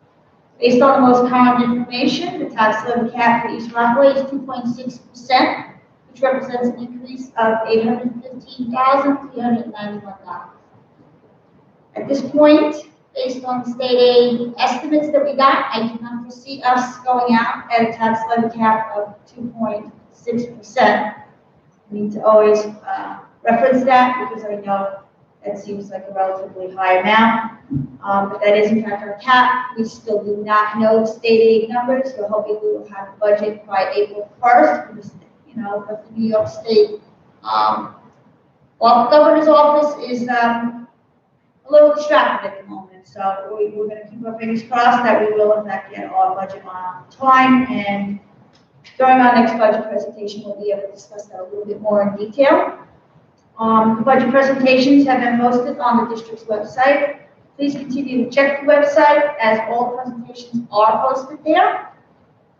G: Based on the most current information, the tax levy cap for East Rockaway is 2.6%, which represents an increase of $815,391. At this point, based on the state aid estimates that we got, I do not foresee us going out at a tax levy cap of 2.6%. I need to always reference that because I know that seems like a relatively high amount, but that is in fact our cap. We still do not know the state aid numbers. We're hoping we will have a budget by April 1st. Because, you know, the New York State, well, the governor's office is a little distracted at the moment. So we're going to keep our fingers crossed that we will in fact get our budget on time, and during our next budget presentation, we'll be able to discuss that a little bit more in detail. The budget presentations have been posted on the district's website. Please continue to check the website as all the presentations are posted there.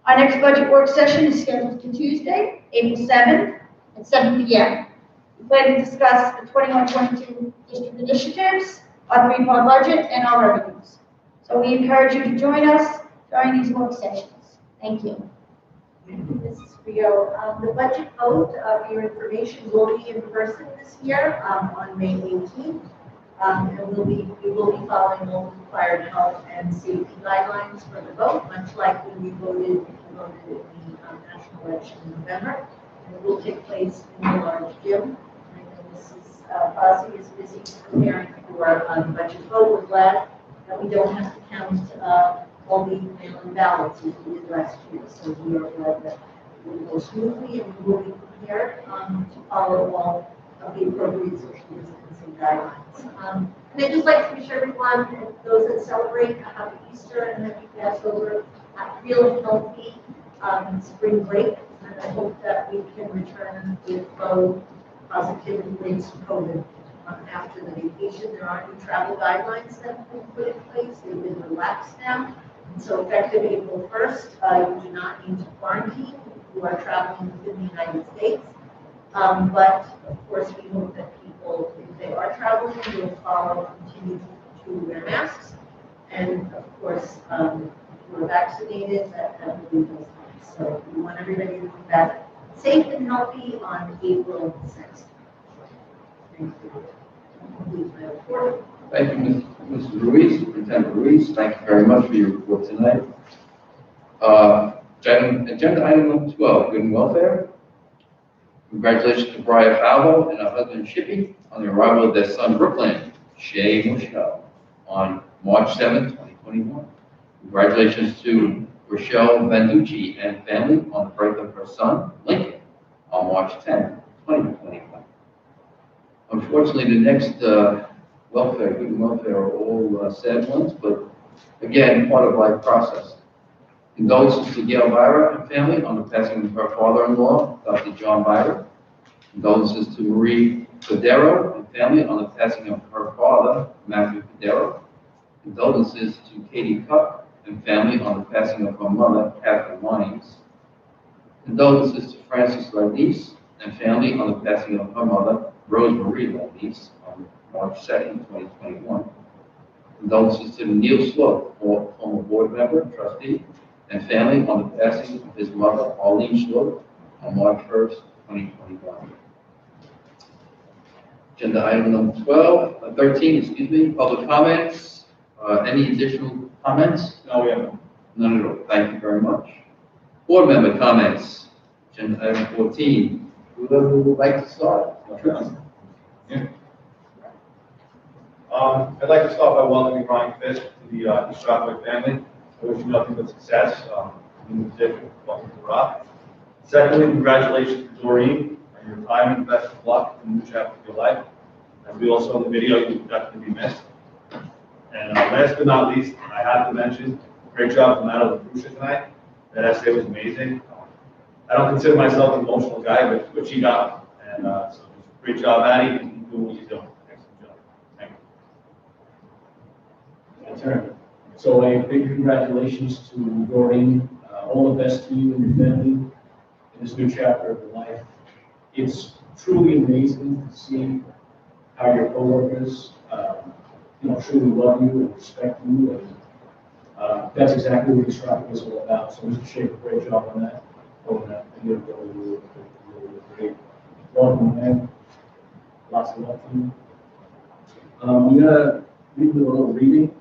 G: Our next budget work session is scheduled for Tuesday, April 7th at 7 p.m. We plan to discuss the 21-22 district initiatives, our 3-part budget, and our revenues. So we encourage you to join us during these work sessions. Thank you.
D: Thank you, Mrs. Rio. The budget vote, for your information, will be in person this year on May 18th. And we will be following all the required health and safety guidelines for the vote, much like when we voted in the national election in November. And it will take place in the large gym. I know Mrs. Bossie is busy preparing for the budget vote. We're glad that we don't have to count all the mail-in ballots as we did last year. So we are glad that we will go smoothly, and we will be prepared to follow all of the appropriate social distancing guidelines. And I'd just like to wish everyone, and those that celebrate, a happy Easter and happy Passover, feel healthy spring break, and I hope that we can return with low positivity rates from COVID after the vacation. There are new travel guidelines that have been put in place. They've been relaxed now. And so effective April 1st, you do not need to quarantine if you are traveling within the United States. But of course, we hope that people, if they are traveling, will follow, continue to wear masks. And of course, if you are vaccinated, that will be those things. So we want everybody to come back safe and healthy on April 6th. Thank you. That concludes my report.
A: Thank you, Mrs. Ruiz, Superintendent Ruiz. Thank you very much for your report tonight. Agenda item number 12, good and welfare. Congratulations to Brian Falvo and her husband Shippy on the arrival of their son Brooklyn, Shay Michelle, on March 7, 2021. Congratulations to Rochelle Banducci and family on the birth of her son, Lincoln, on March 10, 2021. Unfortunately, the next welfare, good and welfare are all sad ones, but again, part of life process. Condolences to Gail Byra and family on the passing of her father-in-law, Dr. John Byra. Condolences to Marie Federo and family on the passing of her father, Matthew Federo. Condolences to Katie Cup and family on the passing of her mother, Catherine Lyons. Condolences to Francis Ladis and family on the passing of her mother, Rosemarie Ladis, on March 2nd, 2021. Condolences to Neil Sloat, former board member, trustee, and family on the passing of his mother, Arlene Sloat, on March 1st, 2021. Agenda item number 13, public comments. Any additional comments?
B: No, we haven't.
A: None at all. Thank you very much. Board member comments. Agenda item 14. Whoever would like to start?
J: I'd like to start by welcoming Ryan Fisk to the East Rockaway family. I wish you nothing but success in the position. Welcome to Rock. Secondly, congratulations to Doreen on your retirement. Best of luck in the new chapter of your life. As we also in the video, you will definitely be missed. And last but not least, I have to mention, great job from Madeline Crucia tonight. That essay was amazing. I don't consider myself an emotional guy, but she got it. And so great job, Maddie, and keep doing what you're doing. Excellent job. Thank you.
B: My turn. So a big congratulations to Doreen. All the best to you and your family in this new chapter of your life. It's truly amazing to see how your coworkers, truly love you and respect you. And that's exactly what this topic is all about. So Mr. Schaefer, great job on that. Over that video, you were great. Welcome, man. Lots of luck to you. I'm gonna read a little reading.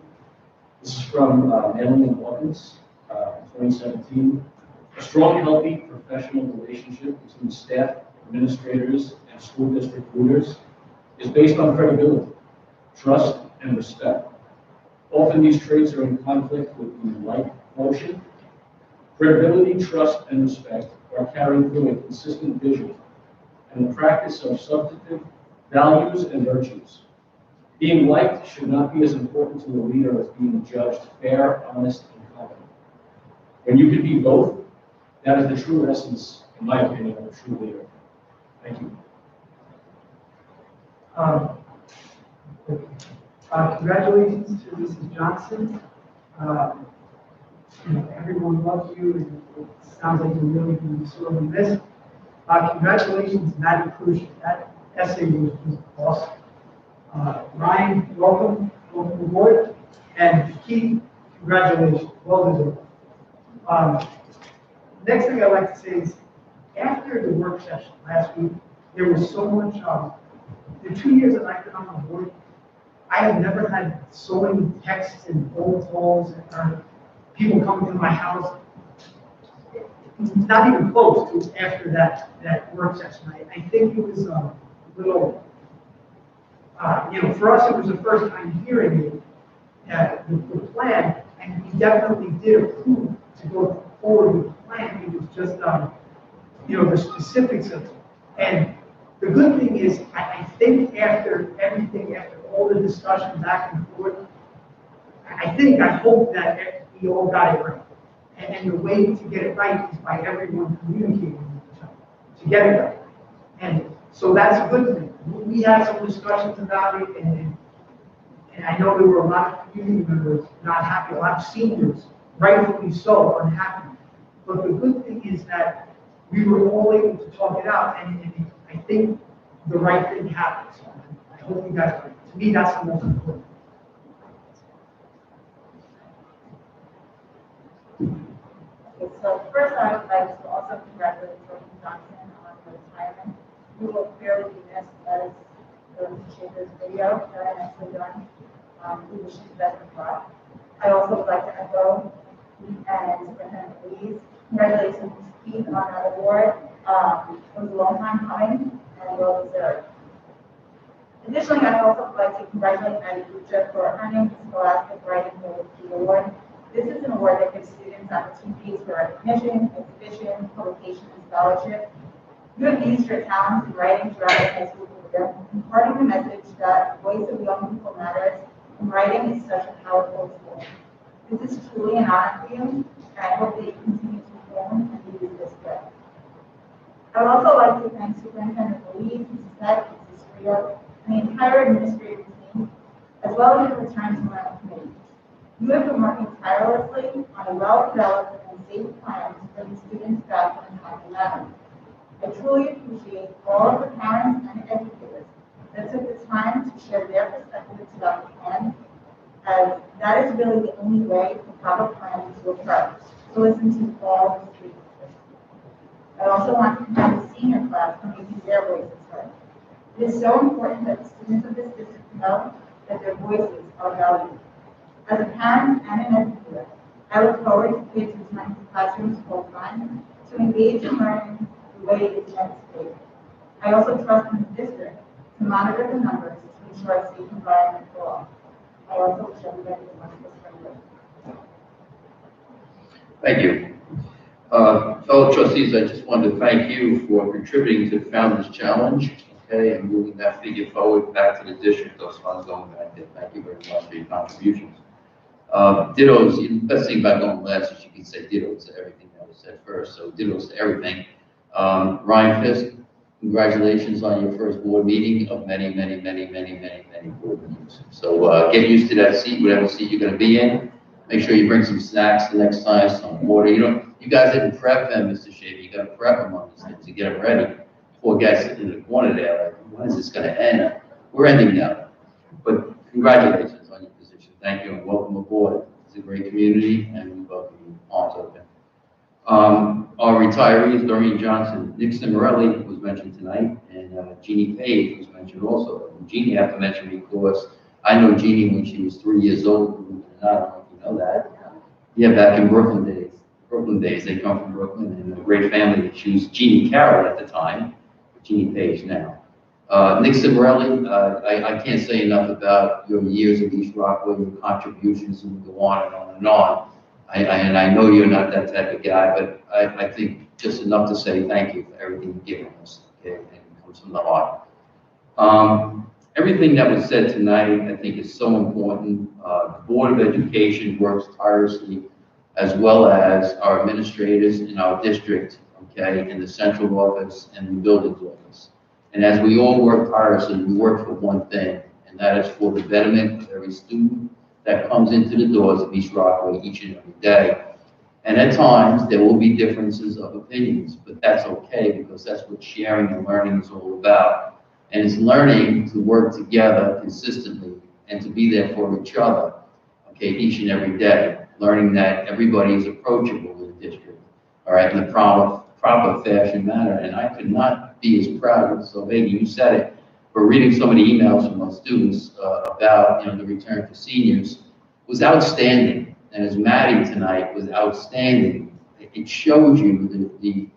B: This is from Mailing and Hawkins, 2017. A strong, healthy professional relationship between staff, administrators, and school district leaders is based on credibility, trust, and respect. Often these traits are in conflict with the like motion. Credibility, trust, and respect are carried through a consistent vision and the practice of substantive values and virtues. Being liked should not be as important to the leader as being judged fair, honest, and competent. When you can be both, that is the true essence, in my opinion, of a true leader. Thank you.
V: Congratulations to Mrs. Johnson. Everyone loves you, and it sounds like you're really going to be sorely missed. Congratulations, Maddie Crucia. That essay was just awesome. Ryan, welcome aboard. And Keith, congratulations, well deserved. Next thing I'd like to say is, after the work session last week, there was so much, the 2 years that I've been on the board, I have never had so many texts and phone calls and people coming to my house. Not even close to after that work session. I think it was a little, for us, it was the first time hearing the plan, and we definitely did approve to go forward with the plan. It was just, the specifics of it. And the good thing is, I think after everything, after all the discussion back and forth, I hope that we all got it right. And the way to get it right is by everyone communicating with each other to get it right. And so that's a good thing. we had some discussions about it, and I know there were a lot of community members not happy, a lot of seniors, rightfully so, unhappy. But the good thing is that we were all able to talk it out, and I think the right thing happened. So I hope you guys, to me, that's the most important.
E: Okay, so first I would like to also congratulate Jordan Johnson on the retirement. You will clearly be missed as the Chambers video that I nicely done. We wish you the best of luck. I also would like to echo and Superintendent Louise. Congratulations, Keith, on that award. It was a long time coming and well deserved. Additionally, I'd also like to congratulate Maddie Lucha for earning the Scholastic Writing Poetry Award. This is an award that gives students opportunities for recognition, exhibition, publication, and scholarship. You have used your talents in writing throughout your high school career, imparting the message that the voice of young people matters, and writing is such a powerful tool. This is truly an honor for you, and I hope that you continue to perform and use this way. I would also like to thank Superintendent Louise, Mrs. Peck, Mrs. Frio, and the entire administrative team, as well as the Return to Learning Committee. You have been working tirelessly on a well-developed and safe plan to bring students back in a timely manner. I truly appreciate all of the parents and educators that took the time to share their perspectives about the plan, as that is really the only way for proper planning to occur, to listen to all the students. I also want to commend the senior class for making their voices heard. It is so important that the students of this district know that their voices are valued. As a parent and an educator, I look forward to kids returning to classrooms full time to engage in learning the way it is meant to be. I also trust in the district to monitor the numbers to ensure a safe environment for all. I also wish everybody a wonderful spring break.
A: Thank you. Fellow trustees, I just wanted to thank you for contributing to the Founders Challenge, okay, and moving that figure forward back to the district. Those funds going back there. Thank you very much for your contributions. Dittos, the best thing about going last is you can say dittos to everything that was said first, so dittos to everything. Ryan Fisk, congratulations on your first board meeting of many board meetings. So get used to that seat, whatever seat you're going to be in. Make sure you bring some snacks the next time, some water. You guys didn't prep them, Mr. Shaver. You got to prep them on these things to get them ready. Poor guy sitting in the corner there, like, when is this going to end? We're ending now. But congratulations on your position. Thank you and welcome aboard. It's a great community and we welcome you arms open. Our retirees, Doreen Johnson, Nick Cimarelli was mentioned tonight, and Jeannie Page was mentioned also. And Jeannie I have to mention because I know Jeannie when she was 3 years old. I don't know if you know that. Yeah, back in Brooklyn days, they come from Brooklyn and a great family. She was Jeannie Carroll at the time, Jeannie Page now. Nick Cimarelli, I can't say enough about your years at East Rockaway, your contributions, and go on and on and on. And I know you're not that type of guy, but I think just enough to say thank you for everything you've given us, okay, and it comes from the heart. Everything that was said tonight, I think, is so important. The Board of Education works tirelessly, as well as our administrators in our district, okay, in the central office and the buildings office. And as we all work tirelessly, we work for one thing, and that is for the betterment of every student that comes into the doors of East Rockaway each and every day. And at times, there will be differences of opinions, but that's okay because that's what sharing and learning is all about. And it's learning to work together consistently and to be there for each other, okay, each and every day. Learning that everybody is approachable in the district, all right, in a proper fashion manner. And I could not be as proud, so maybe you said it, for reading so many emails from our students about, the return for seniors was outstanding. And as Maddie tonight was outstanding, it shows you the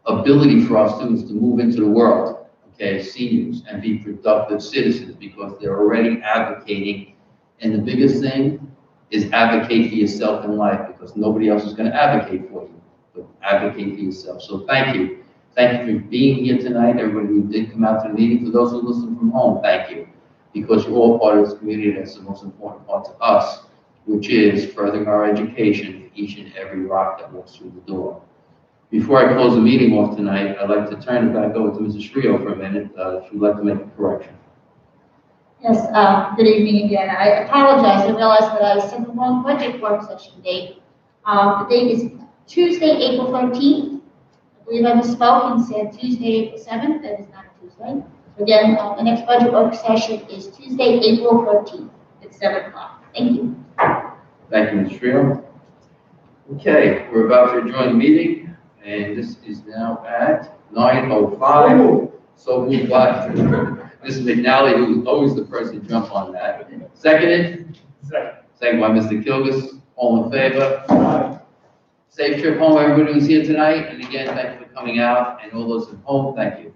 A: ability for our students to move into the world, okay, seniors, and be productive citizens because they're already advocating. And the biggest thing is advocate for yourself in life because nobody else is going to advocate for you, but advocate for yourself. So thank you. Thank you for being here tonight. Everybody who did come out to the meeting. For those who listen from home, thank you. Because you're all part of this community. That's the most important part to us, which is furthering our education for each and every rock that walks through the door. Before I close the meeting off tonight, I'd like to turn it back over to Mrs. Trio for a minute, if you'd like to make a correction.
G: Yes, good evening again. I apologize. I realized that I sent the wrong budget work session date. The date is Tuesday, April 13th. I believe I misspoke and said Tuesday, April 7th. That is not Tuesday. Again, the next budget work session is Tuesday, April 13th at 7 o'clock. Thank you.
A: Thank you, Mrs. Trio. Okay, we're about to adjourn the meeting, and this is now at 9:05. So moved by Mr. McNally, who is always the first to jump on that. Seconded? Second by Mr. Kilgus. All in favor? Safe trip home, everybody who's here tonight. And again, thank you for coming out, and all those at home, thank you.